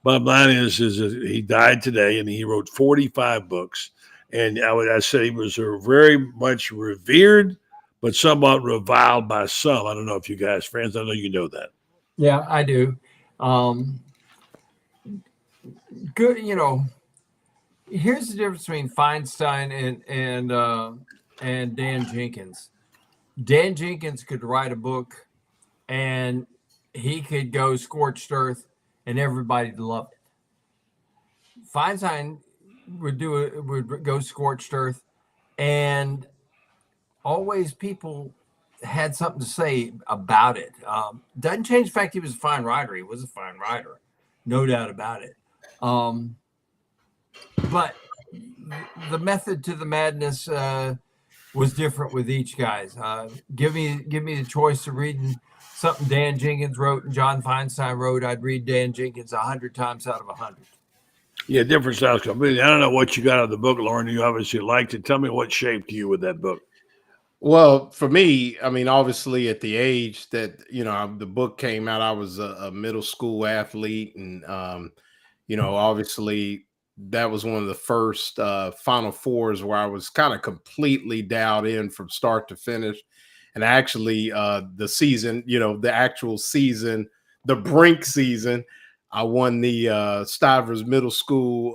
bottom line is he died today, and he wrote 45 books. And I say he was very much revered, but somewhat reviled by some. I don't know if you guys, friends, I know you know that. Yeah, I do. Good, here's the difference between Feinstein and Dan Jenkins. Dan Jenkins could write a book, and he could go scorched earth, and everybody loved it. Feinstein would go scorched earth, and always people had something to say about it. Doesn't change the fact he was a fine writer. He was a fine writer, no doubt about it. But the method to the madness was different with each guy's. Give me the choice of reading something Dan Jenkins wrote and John Feinstein wrote. I'd read Dan Jenkins 100 times out of 100. Yeah, different styles completely. I don't know what you got out of the book, Loren. You obviously liked it. Tell me what shaped you with that book. Well, for me, I mean, obviously at the age that, the book came out, I was a middle school athlete. And, obviously that was one of the first Final Fours where I was kind of completely dialed in from start to finish. And actually, the season, the actual season, the Brink season, I won the Stivers Middle School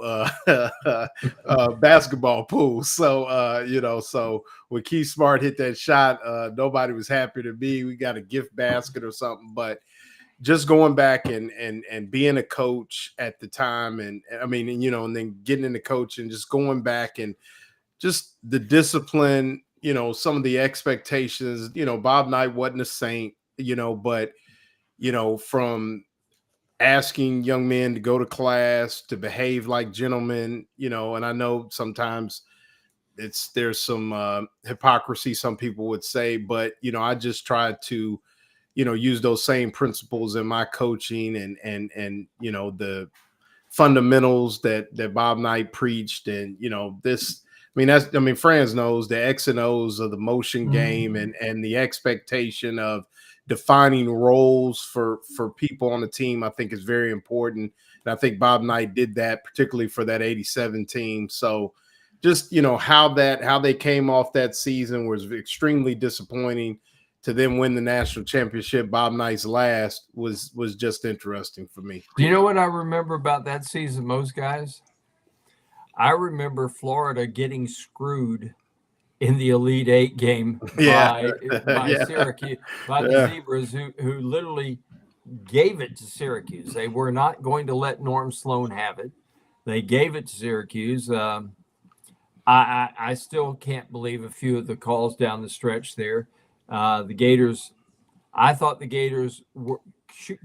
basketball pool. So, so when Keith Smart hit that shot, nobody was happy to be. We got a gift basket or something. But just going back and being a coach at the time, and I mean, and then getting into coaching, just going back and just the discipline, some of the expectations, Bob Knight wasn't a saint, but, from asking young men to go to class, to behave like gentlemen, and I know sometimes there's some hypocrisy, some people would say, but, I just tried to, use those same principles in my coaching and the fundamentals that Bob Knight preached. And, Franz knows the X and O's of the motion game and the expectation of defining roles for people on the team, I think is very important. And I think Bob Knight did that, particularly for that 87 team. So just, how they came off that season was extremely disappointing. To then win the national championship, Bob Knight's last, was just interesting for me. Do you know what I remember about that season, most guys? I remember Florida getting screwed in the Elite Eight game by Syracuse, by the Zebras, who literally gave it to Syracuse. They were not going to let Norm Sloan have it. They gave it to Syracuse. I still can't believe a few of the calls down the stretch there. The Gators, I thought the Gators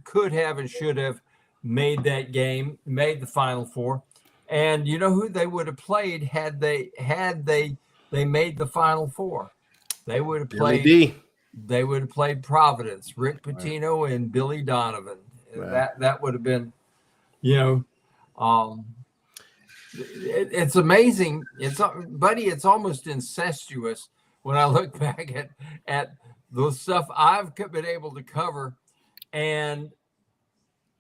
could have and should have made that game, made the Final Four. And you know who they would have played had they made the Final Four? They would have played. They would have played Providence, Rick Pitino and Billy Donovan. Right. That would have been, it's amazing. It's almost incestuous when I look back at the stuff I've been able to cover and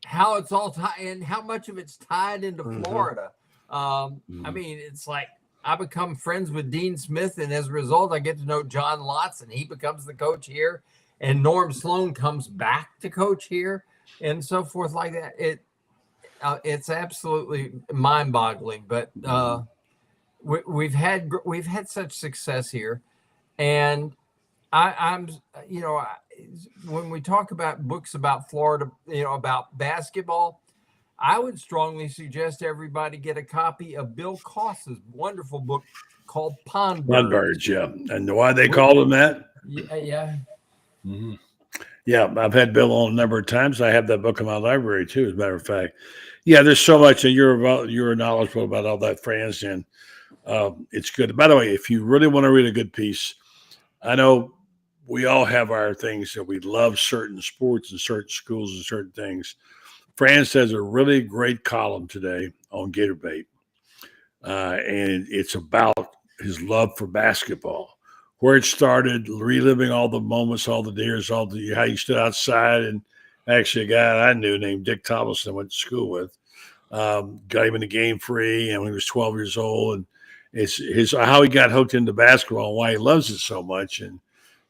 how it's all tied and how much of it's tied into Florida. I mean, it's like I become friends with Dean Smith, and as a result, I get to know John Lotz, and he becomes the coach here, and Norm Sloan comes back to coach here, and so forth like that. It's absolutely mind-boggling, but we've had such success here. And I'm when we talk about books about Florida, about basketball, I would strongly suggest everybody get a copy of Bill Koss's wonderful book called Pond Birds. Yeah. And why they call them that? Yeah. Mm-hmm. Yeah, I've had Bill on a number of times. I have that book in my library too, as a matter of fact. Yeah, there's so much, and you're knowledgeable about all that, Franz, and it's good. By the way, if you really want to read a good piece, I know we all have our things that we love certain sports and certain schools and certain things. Franz has a really great column today on Gator Bait, and it's about his love for basketball, where it started, reliving all the moments, all the dares, how you stood outside. And actually a guy I knew named Dick Tomlinson I went to school with, got him in the game free, and when he was 12 years old, and it's how he got hooked into basketball and why he loves it so much. And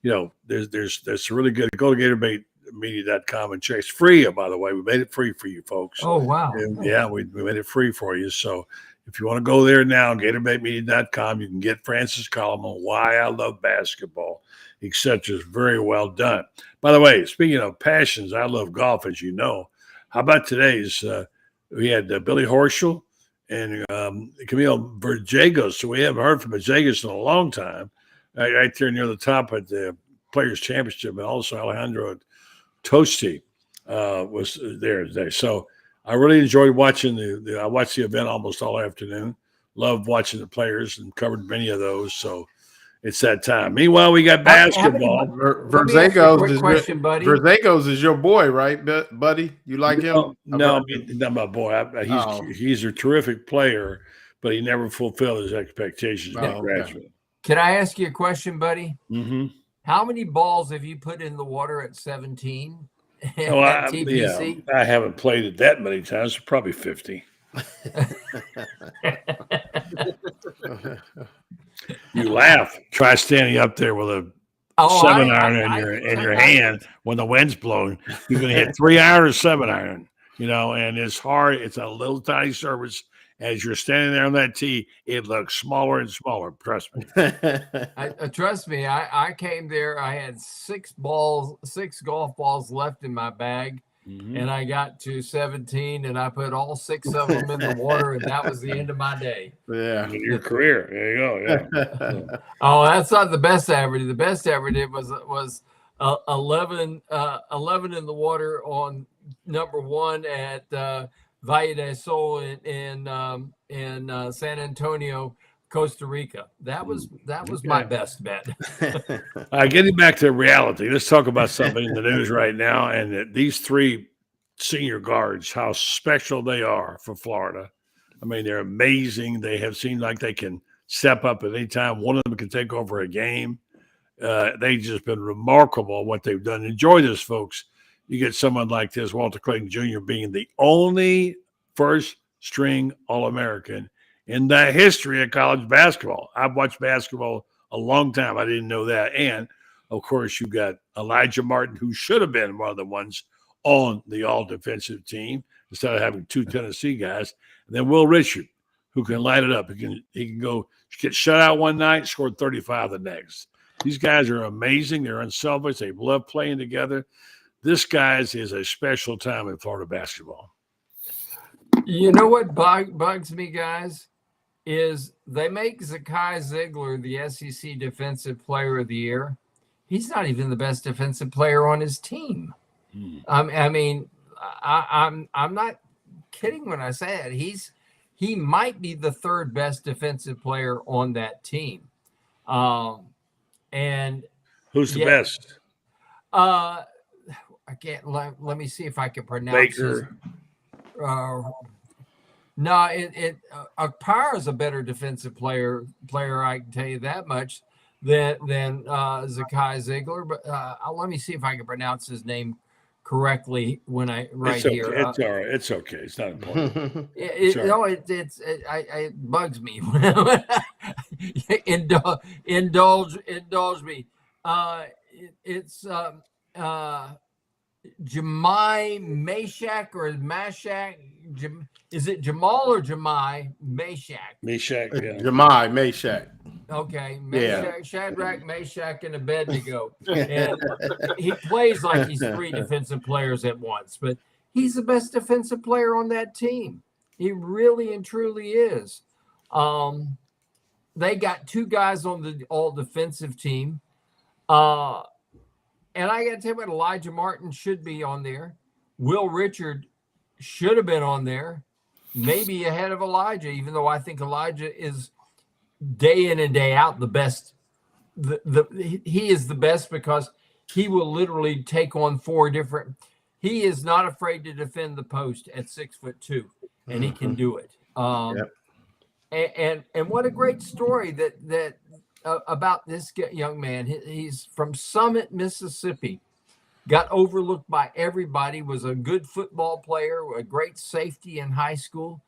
there's really good. Go to GatorBaitMedia.com and check. It's free, by the way. We made it free for you folks. Oh wow! And, yeah, we made it free for you. So if you want to go there now, GatorBaitMedia.com, you can get Francis' column on why I love basketball, etc. It's very well done. By the way, speaking of passions, I love golf, as you know. How about today's? We had Billy Horschel and Camille Verjagos. So we haven't heard from Verjagos in a long time. Right there near the top at the Players Championship, and also Alejandro Tosti was there today. So I really enjoyed watching I watched the event almost all afternoon. Loved watching the players and covered many of those. So it's that time. Meanwhile, we got basketball. Verzegos is your boy, right, buddy? You like him? No, not my boy. He's a terrific player, but he never fulfilled his expectations as a graduate. Can I ask you a question, buddy? Mm-hmm. How many balls have you put in the water at 17? I haven't played it that many times. Probably 50. You laugh. Try standing up there with a 7-iron in your hand when the wind's blowing. You're going to hit 3-iron or 7-iron, and it's hard. It's a little tiny surface. As you're standing there on that tee, it looks smaller and smaller. Trust me. Trust me. I came there. I had 6 golf balls left in my bag. Mm-hmm. And I got to 17, and I put all 6 of them in the water, and that was the end of my day. Yeah, your career. There you go. Yeah. Oh, that's not the best I ever did. The best I ever did was 11 in the water on number 1 at Valle del Sol in San Antonio, Costa Rica. That was my best bet. Getting back to reality, let's talk about something in the news right now, and that these 3 senior guards, how special they are for Florida. I mean, they're amazing. They have seemed like they can step up at any time. One of them can take over a game. They've just been remarkable what they've done. Enjoy this, folks. You get someone like this, Walter Clayton Jr., being the only first-string All-American in the history of college basketball. I've watched basketball a long time. I didn't know that. And, of course, you got Elijah Martin, who should have been one of the ones on the all-defensive team instead of having 2 Tennessee guys. And then Will Richard, who can light it up. He can go get shut out one night, score 35 the next. These guys are amazing. They're unselfish. They love playing together. This, guys, is a special time in Florida basketball. You know what bugs me, guys? Is they make Zakai Ziegler the SEC Defensive Player of the Year. He's not even the best defensive player on his team. I mean, I'm not kidding when I say that. He might be the 3rd best defensive player on that team. And who's the best? I can't. Let me see if I can pronounce Baker. No, Akpara is a better defensive player. I can tell you that much than Zakai Ziegler. But let me see if I can pronounce his name correctly when I here. It's all right. It's okay. It's not important. It bugs me. Indulge me. It's Jemai Mashak or Mashak. Is it Jamal or Jemai Mashak? Mashak, yeah. Jemai Mashak. Okay, Meshach, Shadrach, Meshach, and Abednego. And he plays like he's 3 defensive players at once, but he's the best defensive player on that team. He really and truly is. They got 2 guys on the all-defensive team. And I got to tell you what, Elijah Martin should be on there. Will Richard should have been on there, maybe ahead of Elijah, even though I think Elijah is day in and day out the best. He is the best because he will literally take on 4 different. He is not afraid to defend the post at 6'2", and he can do it. And what a great story that about this young man. He's from Summit, Mississippi. Got overlooked by everybody, was a good football player, a great safety in high school,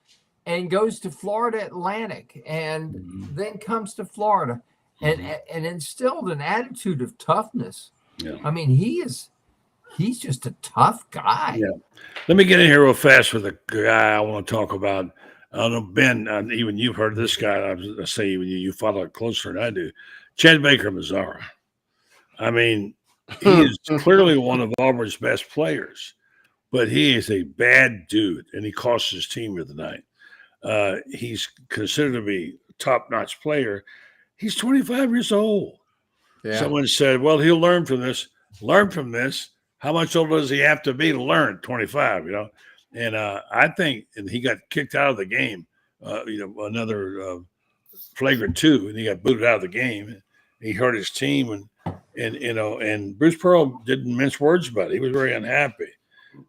and goes to Florida Atlantic and then comes to Florida and instilled an attitude of toughness. Yeah. I mean, he's just a tough guy. Yeah. Let me get in here real fast with a guy I want to talk about. I don't know, Ben, even you've heard of this guy. I say even you follow it closer than I do. Chad Baker Mazzara. I mean, he is clearly one of Auburn's best players, but he is a bad dude, and he cost his team here tonight. He's considered to be a top-notch player. He's 25 years old. Yeah. Someone said, well, he'll learn from this. Learn from this. How much older does he have to be to learn? 25, And I think he got kicked out of the game, another flagrant 2, and he got booted out of the game. He hurt his team, and Bruce Pearl didn't mince words about it. He was very unhappy.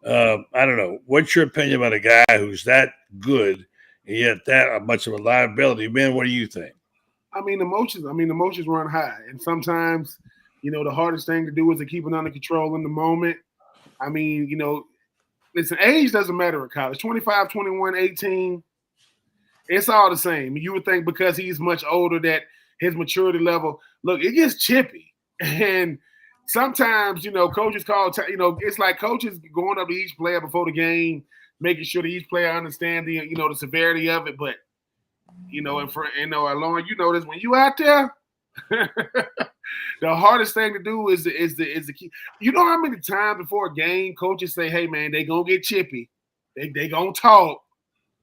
I don't know. What's your opinion about a guy who's that good and yet that much of a liability? Ben, what do you think? I mean, emotions run high, and sometimes, the hardest thing to do is to keep it under control in the moment. I mean, listen, age doesn't matter at college. 25, 21, 18, It's all the same. You would think because he's much older that his maturity level, look, it gets chippy. And sometimes, coaches call, it's like coaches going up to each player before the game, making sure that each player understands the severity of it. But, Loren, you know this, when you out there, the hardest thing to do is the key. You know how many times before a game coaches say, hey, man, they going to get chippy. They going to talk.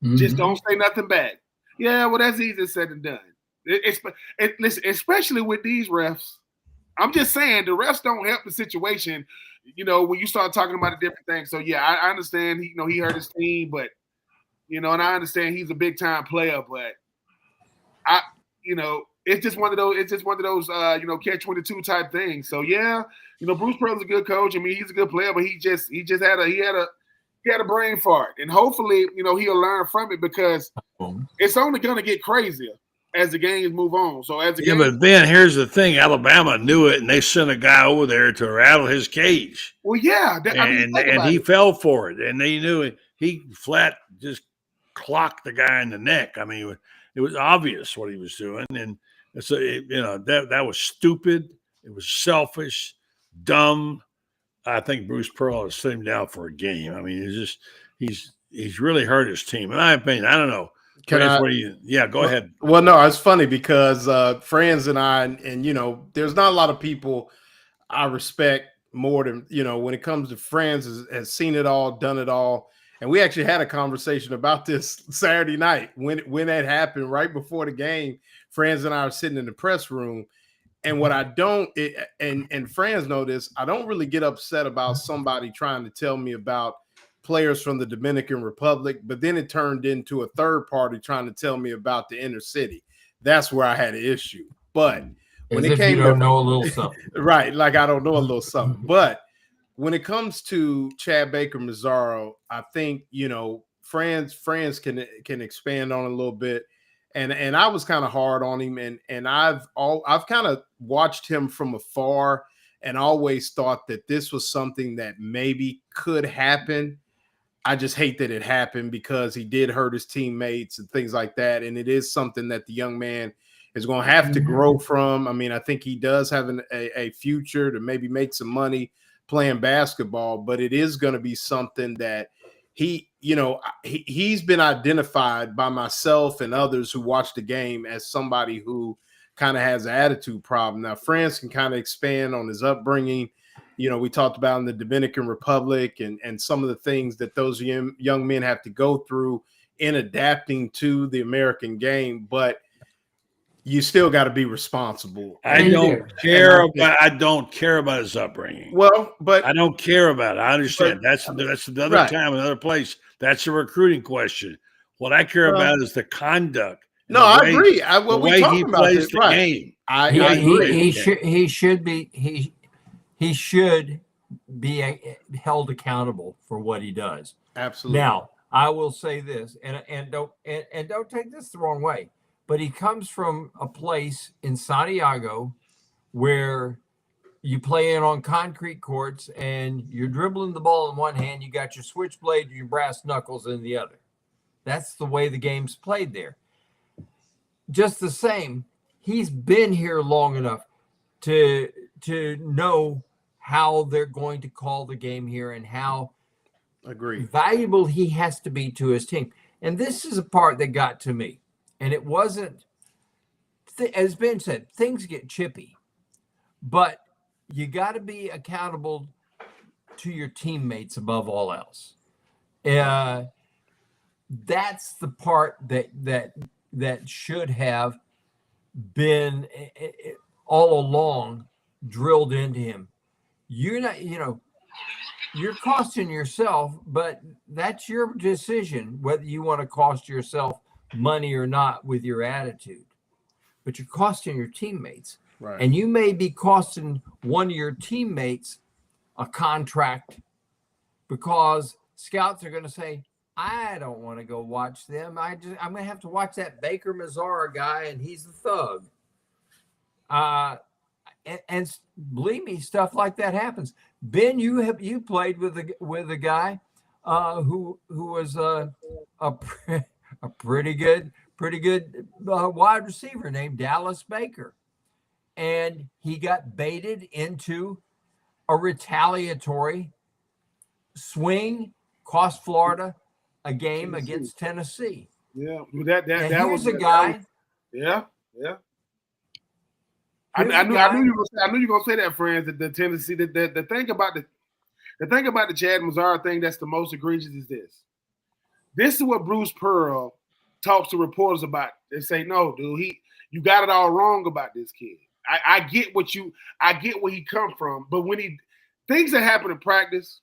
Mm-hmm. Just don't say nothing back. Yeah, well, that's easier said than done. Listen, especially with these refs. I'm just saying the refs don't help the situation, when you start talking about a different thing. So, yeah, I understand, he hurt his team, but, and I understand he's a big-time player, but it's just one of those, catch-22 type things. So, yeah, Bruce Pearl's a good coach. I mean, he's a good player, but he had a brain fart. And hopefully, he'll learn from it because it's only going to get crazier as the games move on. So but Ben, here's the thing: Alabama knew it, and they sent a guy over there to rattle his cage. Well, yeah, and he fell for it, and they knew it. He flat just clocked the guy in the neck. I mean, it was obvious what he was doing, and so that was stupid. It was selfish, dumb. I think Bruce Pearl has sent him down for a game. I mean, he's really hurt his team. In my opinion, I don't know. Go ahead. Well, no, it's funny because Franz and I, and there's not a lot of people I respect more than, when it comes to Franz has seen it all, done it all. And we actually had a conversation about this Saturday night when that happened right before the game. Franz and I are sitting in the press room. And what I don't, and Franz know this, I don't really get upset about somebody trying to tell me about players from the Dominican Republic, but then it turned into a third party trying to tell me about the inner city. That's where I had an issue. But when it came, you don't know a little something, right? Like I don't know a little something. But when it comes to Chad Baker Mazzaro, I think Franz can expand on it a little bit. And I was kind of hard on him, and I've kind of watched him from afar and always thought that this was something that maybe could happen. I just hate that it happened because he did hurt his teammates and things like that. And it is something that the young man is going to have to grow from. I mean, I think he does have a future to maybe make some money playing basketball, but it is going to be something that he's been identified by myself and others who watch the game as somebody who kind of has an attitude problem. Now, Franz can kind of expand on his upbringing. We talked about in the Dominican Republic and some of the things that those young men have to go through in adapting to the American game, but you still got to be responsible. I don't care about his upbringing. Well, but I don't care about it. I understand. That's another right. time, another place. That's a recruiting question. What I care about is the conduct. No, I agree. The way he plays the game. I agree. He should be held accountable for what he does. Absolutely. Now, I will say this, and don't take this the wrong way, but he comes from a place in Santiago where you play in on concrete courts and you're dribbling the ball in one hand, you got your switchblade, your brass knuckles in the other. That's the way the game's played there. Just the same, he's been here long enough to know how they're going to call the game here and how valuable he has to be to his team. And this is a part that got to me. And it wasn't, as Ben said, things get chippy, but you got to be accountable to your teammates above all else. That's the part that should have been all along drilled into him. You're not, you're costing yourself, but that's your decision whether you want to cost yourself money or not with your attitude. But you're costing your teammates. Right. And you may be costing one of your teammates a contract because scouts are going to say, I don't want to go watch them. I'm going to have to watch that Baker Mazzaro guy, and he's the thug. And believe me, stuff like that happens. Ben, you played with a guy who was a pretty good pretty good wide receiver named Dallas Baker. And he got baited into a retaliatory swing, cost Florida a game against Tennessee. Yeah, that was a guy. Yeah. I knew you were gonna say that, Franz. That the Tennessee, the thing about the Chad Mazzara thing that's the most egregious is this. This is what Bruce Pearl talks to reporters about. They say, "No, dude, you got it all wrong about this kid. I get where he come from, but when things that happen in practice,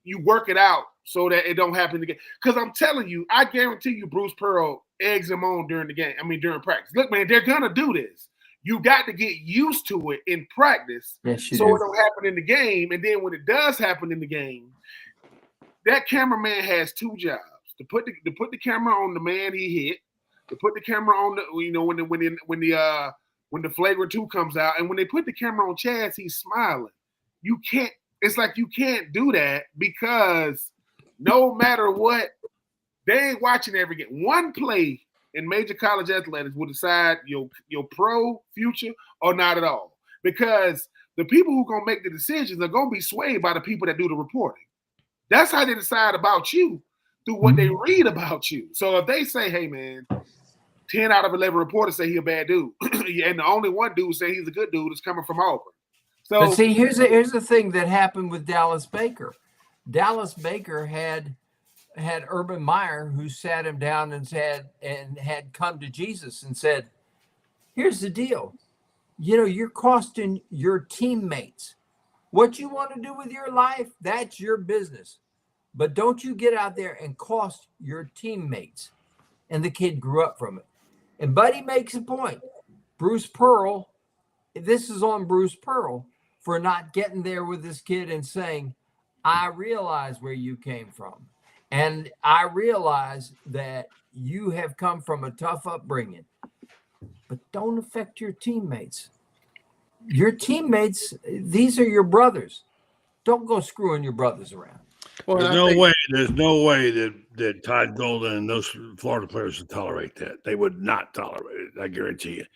you work it out so that it don't happen again. Because I'm telling you, I guarantee you, Bruce Pearl eggs him on during during practice. Look, man, they're gonna do this. You got to get used to it in practice, so it don't happen in the game. And then when it does happen in the game, that cameraman has two jobs: to put the camera on the man he hit, to put the camera on the when the flagrant 2 comes out, and when they put the camera on Chaz, he's smiling. You can't. It's like you can't do that because no matter what, they ain't watching every game. One play in major college athletics will decide your pro future or not at all. Because the people who are going to make the decisions are going to be swayed by the people that do the reporting. That's how they decide about you, through what they read about you. So if they say, hey, man, 10 out of 11 reporters say he's a bad dude, and the only one dude say he's a good dude is coming from Auburn. So, but see, here's the thing that happened with Dallas Baker. Dallas Baker had Urban Meyer, who sat him down and had come to Jesus and said, here's the deal. You're costing your teammates. What you want to do with your life, that's your business. But don't you get out there and cost your teammates. And the kid grew up from it. And Buddy makes a point. Bruce Pearl, this is on Bruce Pearl for not getting there with this kid and saying, I realize where you came from. And I realize that you have come from a tough upbringing, but don't affect your teammates. Your teammates, these are your brothers. Don't go screwing your brothers around. Well, there's no way that Todd Golden and those Florida players would tolerate that. They would not tolerate it, I guarantee you.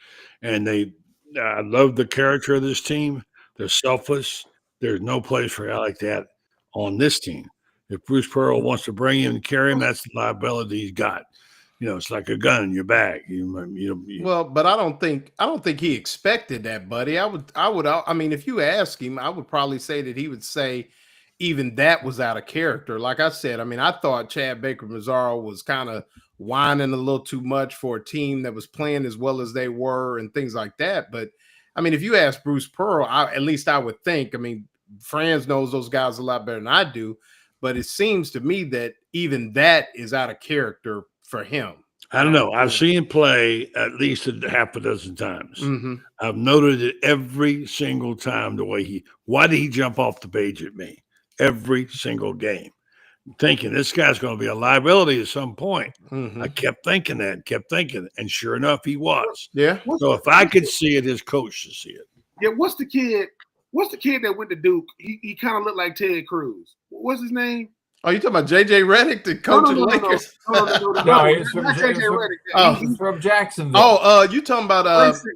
And I love the character of this team. They're selfless. There's no place for a guy like that on this team. If Bruce Pearl wants to bring him and carry him, that's the liability he's got. It's like a gun in your bag. Well, but I don't think he expected that, Buddy. I mean, if you ask him, I would probably say that he would say even that was out of character. Like I said, I mean, I thought Chad Baker Mazzaro was kind of whining a little too much for a team that was playing as well as they were and things like that. But I mean, if you ask Bruce Pearl, at least I would think, I mean, Franz knows those guys a lot better than I do, but it seems to me that even that is out of character for him. I don't know. I've seen him play at least a half a dozen times. Mm-hmm. I've noted it every single time why did he jump off the page at me? Every single game. Thinking this guy's going to be a liability at some point. Mm-hmm. I kept thinking that, and sure enough, he was. Yeah. So if I could see it, his coach should see it. Yeah. What's the kid that went to Duke? He kind of looked like Ted Cruz. What's his name? Oh, you talking about J.J. Redick, the coach of the Lakers? No, he's from J.J. Redick. He's from Jacksonville. Oh, you talking about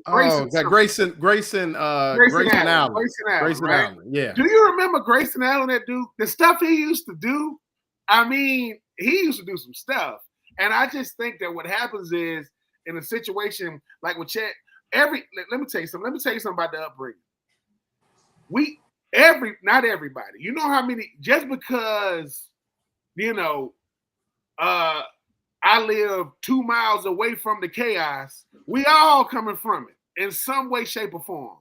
Grayson Allen. Grayson Allen. Yeah. Do you remember Grayson Allen at Duke? The stuff he used to do. I mean, he used to do some stuff, and I just think that what happens is in a situation like with Chet. Let me tell you something. Let me tell you something about the upbringing. Not everybody. You know how many? Just because. I live 2 miles away from the chaos. We all coming from it in some way, shape, or form,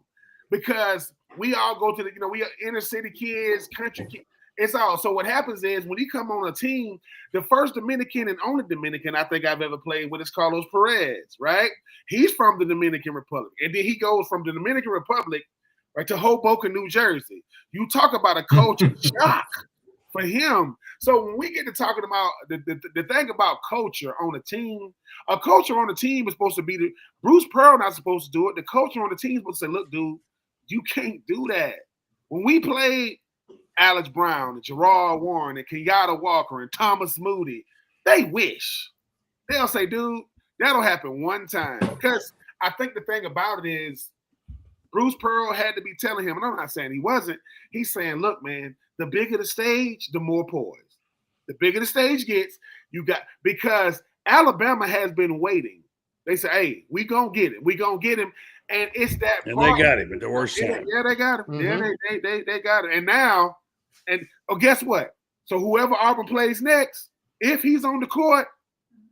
because we all go to we are inner city kids, country kids. It's all. So what happens is when you come on a team, the first Dominican and only Dominican I think I've ever played with is Carlos Perez, right? He's from the Dominican Republic, and then he goes from the Dominican Republic right to Hoboken, New Jersey. You talk about a culture shock for him. So when we get to talking about the thing about culture on a team is supposed to be Bruce Pearl not supposed to do it. The culture on the team is supposed to say, look, dude, you can't do that. When we played Alex Brown and Gerard Warren and Kenyatta Walker and Thomas Moody, they wish. They'll say, dude, That'll happen one time. Because I think the thing about it is Bruce Pearl had to be telling him, and I'm not saying he wasn't. He's saying, look, man, the bigger the stage, the more poise. The bigger the stage gets, you got, because Alabama has been waiting. They say, hey, we gonna get him. We gonna get him. And it's that And part. they got him at the worst time. Yeah, they got him. Mhm. Yeah, they got it. And now, guess what? So whoever Auburn plays next, if he's on the court,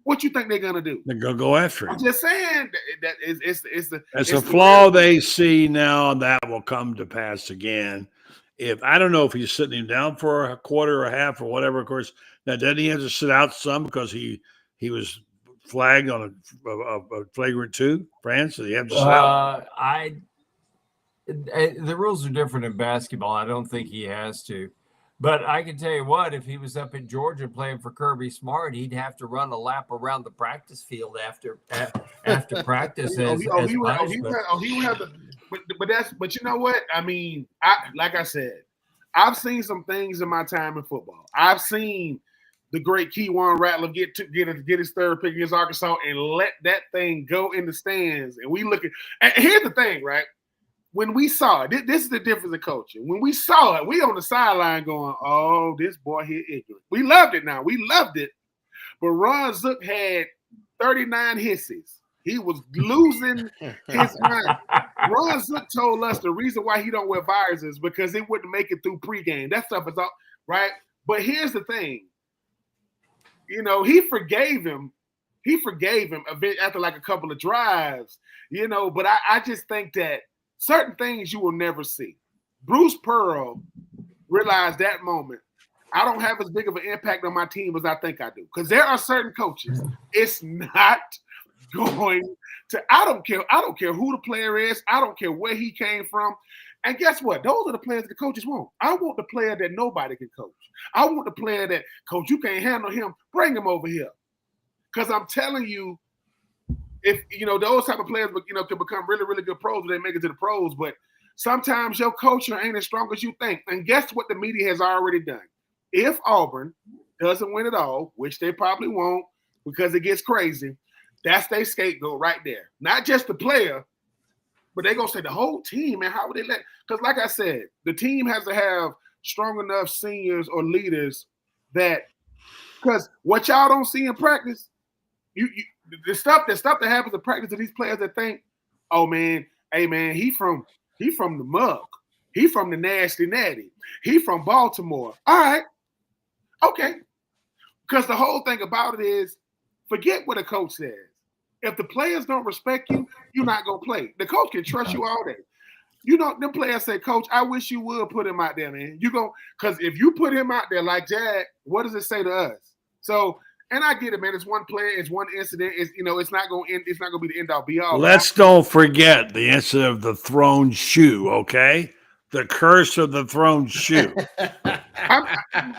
what you think they're gonna do? They're gonna go after him. I'm just saying that it's a flaw they see now, and that will come to pass again. If I don't know if he's sitting him down for a quarter or a half or whatever, of course, now doesn't he have to sit out some because he was flagged on a flagrant 2, Franz? So he have to sit out? The rules are different in basketball. I don't think he has to. But I can tell you what, if he was up in Georgia playing for Kirby Smart, he'd have to run a lap around the practice field after practice. He would have to. But you know what? I mean, like I said, I've seen some things in my time in football. I've seen the great Keywan Rattler get his third pick against Arkansas and let that thing go in the stands. And we look at. And here's the thing, right? When we saw it, this is the difference in coaching. When we saw it, we on the sideline going, oh, this boy here ignorant. We loved it now. We loved it. But Ron Zook had 39 hisses. He was losing his mind. Ron Zook told us the reason why he don't wear visors is because he wouldn't make it through pregame. That stuff is all right. But here's the thing. You know, he forgave him a bit after like a couple of drives, you know, but I just think that certain things you will never see. Bruce Pearl realized that moment, I don't have as big of an impact on my team as I think I do. Because there are certain coaches, it's not going to, I don't care who the player is. I don't care where he came from. And guess what? Those are the players that the coaches want. I want the player that nobody can coach. I want the player that, coach, you can't handle him. Bring him over here. Because I'm telling you, if you know those type of players, you know, can become really, really good pros when they make it to the pros. But sometimes your culture ain't as strong as you think. And guess what the media has already done? If Auburn doesn't win it all, which they probably won't because it gets crazy, that's their scapegoat right there. Not just the player, but they're gonna say the whole team. Man, how would they let? Because like I said, the team has to have strong enough seniors or leaders that. Because what y'all don't see in practice, the stuff that happens in practice to these players that think, oh man, hey man, he from the mug, he from the nasty natty, he from Baltimore. All right, okay. Because the whole thing about it is, forget what a coach says. If the players don't respect you, you're not gonna play. The coach can trust you all day. You know, them players say, Coach, I wish you would put him out there, man. Because if you put him out there like Jack, what does it say to us? So. And I get it, man. It's one player. It's one incident. It's it's not going to end. It's not going to be the end all be all. Let's don't forget the incident of the thrown shoe. Okay, the curse of the thrown shoe.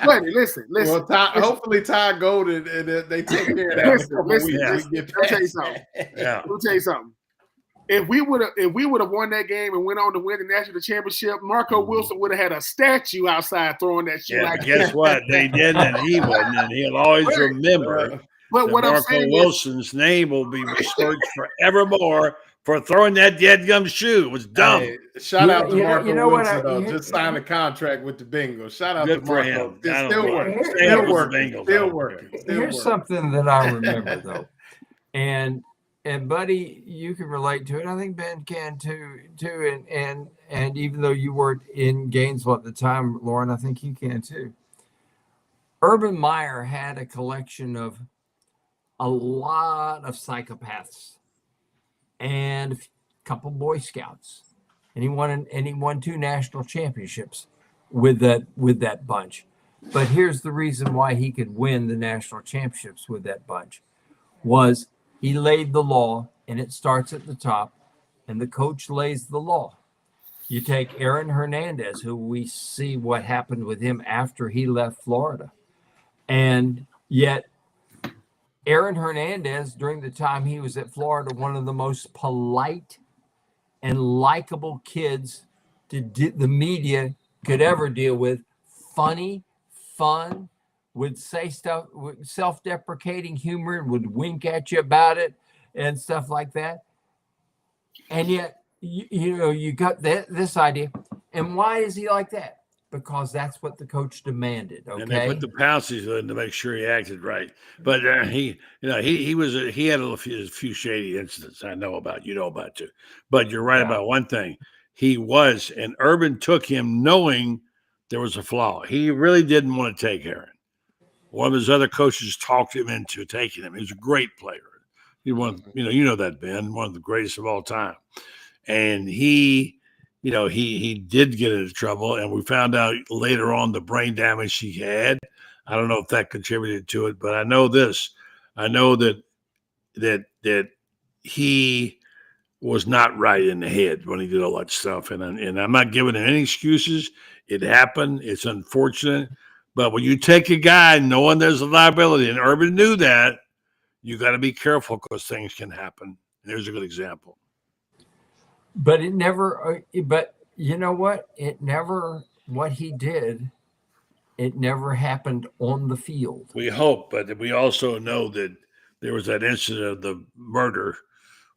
Listen. Well, hopefully Ty Golden and they take care of that. Listen. Let me tell you something. Yeah. Let me tell you something. If we would have won that game and went on to win the national championship, Marco Wilson would have had a statue outside throwing that shit. Yeah, guess what? They didn't, and he wouldn't, and he'll always remember. But what Marco I'm saying Wilson's name will be besmirched forevermore for throwing that dead gum shoe. It was dumb. Hey, shout out to Marco Wilson, though. Just signed a contract with the Bengals. Shout out to Marco. It's still working. Here's something that I remember, though. And Buddy, you can relate to it. I think Ben can too. And even though you weren't in Gainesville at the time, Loren, I think you can too. Urban Meyer had a collection of a lot of psychopaths and a couple Boy Scouts, and he won 2 national championships with that bunch. But here's the reason why he could win the national championships with that bunch was. He laid the law, and it starts at the top, and the coach lays the law. You take Aaron Hernandez, who we see what happened with him after he left Florida. And yet, Aaron Hernandez, during the time he was at Florida, one of the most polite and likable kids the media could ever deal with. Funny, fun, would say stuff with self-deprecating humor and would wink at you about it. and stuff like that. And yet, you got this idea. And why is he like that? Because that's what the coach demanded. Okay. And they put the pounces in to make sure he acted right. But he had a few shady incidents I know about. You know about too. But you're right about one thing. And Urban took him knowing there was a flaw. He really didn't want to take Aaron. One of his other coaches talked him into taking him. He was a great player. He you know that, Ben, one of the greatest of all time. And he did get into trouble, and we found out later on the brain damage he had. I don't know if that contributed to it, but I know this. I know that he was not right in the head when he did all that stuff. And I'm not giving him any excuses. It happened. It's unfortunate. But when you take a guy knowing there's a liability, and Urban knew that, you got to be careful because things can happen. And there's a good example. But it never, but you know what? What he did, it never happened on the field. We hope, but we also know that there was that incident of the murder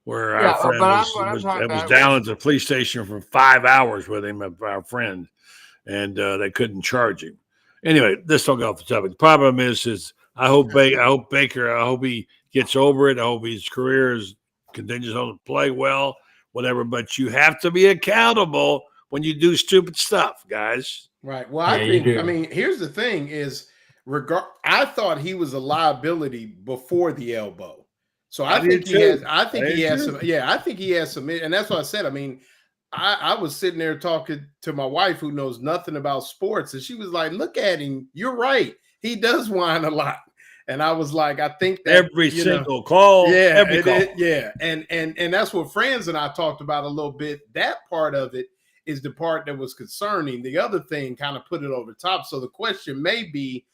where our friend was down at the police station for 5 hours with him, our friend, and they couldn't charge him. Anyway, this don't go off the topic. The problem is I hope Baker, I hope he gets over it. I hope his career continues on to play well. Whatever, but you have to be accountable when you do stupid stuff, guys. Right. Well, I mean, here's the thing is, I thought he was a liability before the elbow. So I think he has some, and that's what I said. I mean, I was sitting there talking to my wife who knows nothing about sports, and she was like, look at him. You're right. He does whine a lot. And I was like, I think that every single call, every call. And that's what Franz and I talked about a little bit. That part of it is the part that was concerning. The other thing kind of put it over the top. So the question may be,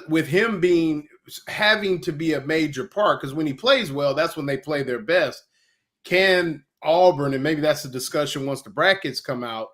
with him having to be a major part, because when he plays well, that's when they play their best. Can Auburn, and maybe that's a discussion once the brackets come out,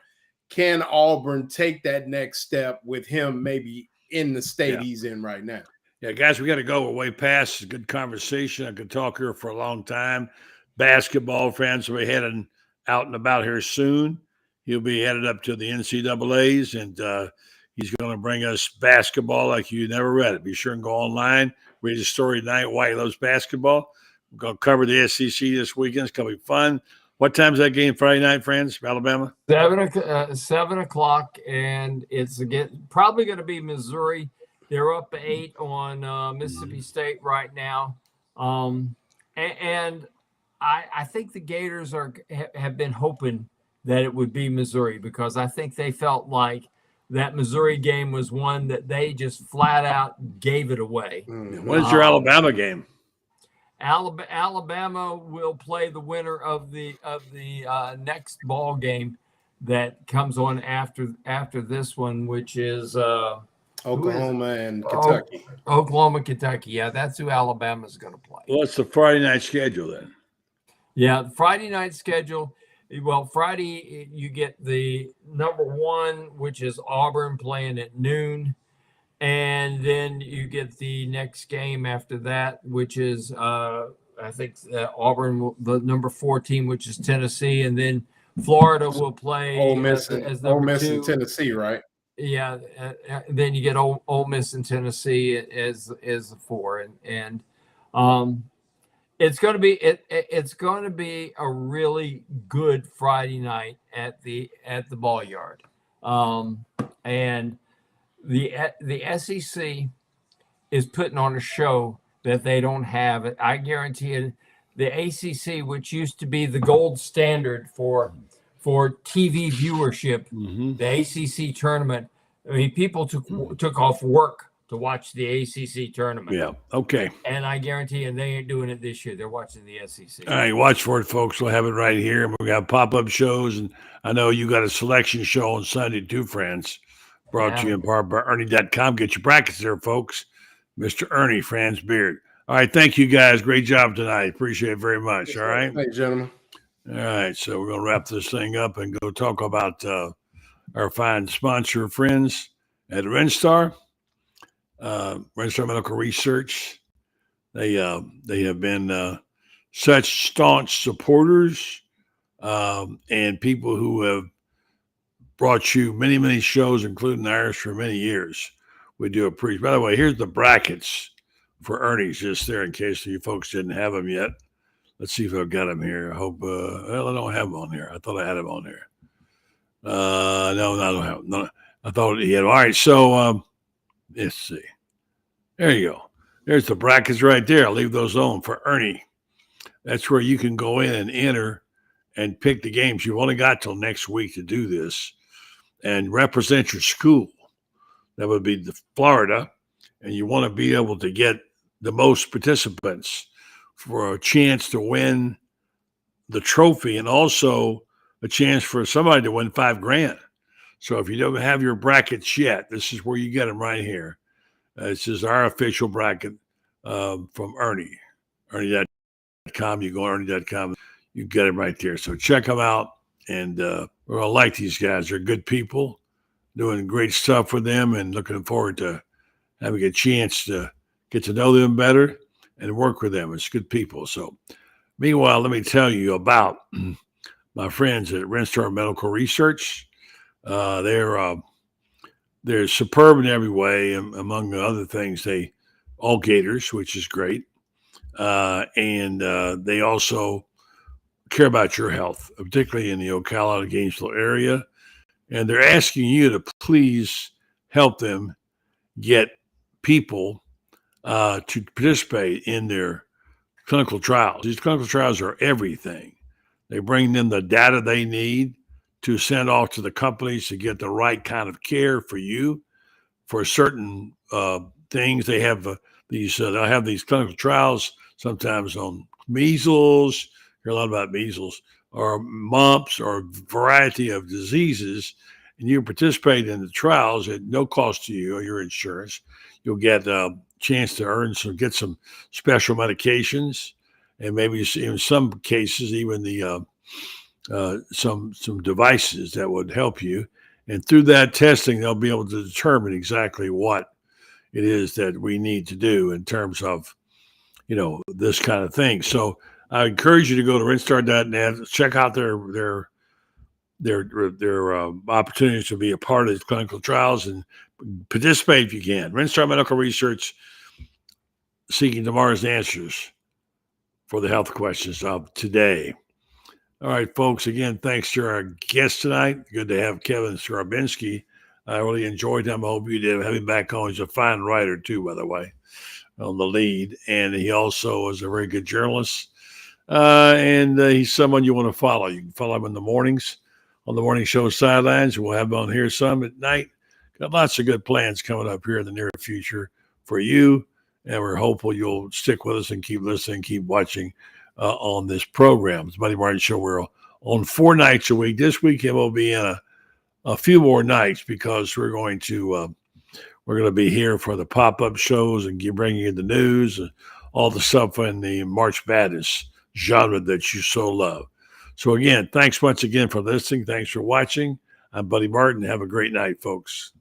can Auburn take that next step with him maybe in the state he's in right now? Yeah, guys, we got to go. We're way past. It's a good conversation. I could talk here for a long time. Basketball fans will be heading out and about here soon. He'll be headed up to the NCAAs, and he's going to bring us basketball like you never read it. Be sure and go online, read his story tonight, why he loves basketball. We're going to cover the SEC this weekend. It's going to be fun. What time's that game Friday night, friends? Alabama? 7 o'clock, and it's probably going to be Missouri. They're up 8 on Mississippi State right now. And I think the Gators have been hoping that it would be Missouri, because I think they felt like that Missouri game was one that they just flat out gave it away. When's your Alabama game? Alabama will play the winner of the next ball game that comes on after this one, which is Oklahoma and Kentucky. Oklahoma, Kentucky. Yeah, that's who Alabama's going to play. Well, it's the Friday night schedule then. Yeah, the Friday night schedule. Well, Friday you get the number 1, which is Auburn playing at noon. And then you get the next game after that, which is, I think, Auburn, the number 4 team, which is Tennessee. And then Florida will play Ole Miss, as Ole number Miss 2. and Tennessee, right? Yeah. Then you get Ole Miss and Tennessee as the 4. And it's going to be a really good Friday night at the ball yard. And the SEC is putting on a show that they don't have. I guarantee you, the ACC, which used to be the gold standard for TV viewership, the ACC tournament. I mean, people took off work to watch the ACC tournament. Yeah. Okay. And I guarantee you, they ain't doing it this year. They're watching the SEC. All right, watch for it, folks. We'll have it right here. We got pop-up shows, and I know you got a selection show on Sunday too, friends. Brought to you in part by Ernie.com. Get your brackets there, folks. Mr. Ernie, Franz Beard. All right, thank you, guys. Great job tonight. Appreciate it very much. All right? Thanks, gentlemen. All right, so we're going to wrap this thing up and go talk about our fine sponsor friends at Renstar. Renstar Medical Research. They have been such staunch supporters and people who have brought you many, many shows, including ours, for many years. We do appreciate. By the way, here's the brackets for Ernie's, just there in case you folks didn't have them yet. Let's see if I've got them here. I hope. Well, I don't have them on here. I thought I had them on here. No, I don't have them. No, I thought he had. All right, so let's see. There you go. There's the brackets right there. I'll leave those on for Ernie. That's where you can go in and enter and pick the games. You've only got till next week to do this and represent your school. That would be Florida. And you want to be able to get the most participants for a chance to win the trophy and also a chance for somebody to win $5,000. So if you don't have your brackets yet, this is where you get them right here. This is our official bracket from Ernie. Ernie.com. You go to Ernie.com. You get them right there. So check them out. And we're all like these guys. They're good people, doing great stuff with them, and looking forward to having a chance to get to know them better and work with them. It's good people. So meanwhile, let me tell you about my friends at Renstar Medical Research. They're superb in every way. Among other things, they all Gators, which is great. And they also care about your health, particularly in the Ocala, Gainesville area. And they're asking you to please help them get people to participate in their clinical trials. These clinical trials are everything. They bring them the data they need to send off to the companies to get the right kind of care for you for certain things. They have they'll have these clinical trials sometimes on measles. Hear a lot about measles or mumps or a variety of diseases, and you participate in the trials at no cost to you or your insurance. You'll get a chance to get some special medications, and maybe in some cases even the some devices that would help you. And through that testing, they'll be able to determine exactly what it is that we need to do in terms of, this kind of thing. So I encourage you to go to renstar.net, check out their opportunities to be a part of these clinical trials and participate if you can. Renstar Medical Research, seeking tomorrow's answers for the health questions of today. All right, folks, again, thanks to our guest tonight. Good to have Kevin Scarbinsky. I really enjoyed him. I hope you did. Have him back on. He's a fine writer, too, by the way, on the lead. And he also is a very good journalist. And he's someone you want to follow. You can follow him in the mornings on the morning show Sidelines. We'll have him on here some at night. Got lots of good plans coming up here in the near future for you. And we're hopeful you'll stick with us and keep listening, keep watching on this program. It's Buddy Martin Show. We're on 4 nights a week. This weekend we'll be in a few more nights because we're going to be here for the pop-up shows and bringing you the news and all the stuff in the March Madness genre that you so love. So again, thanks once again for listening. Thanks for watching. I'm Buddy Martin. Have a great night, folks.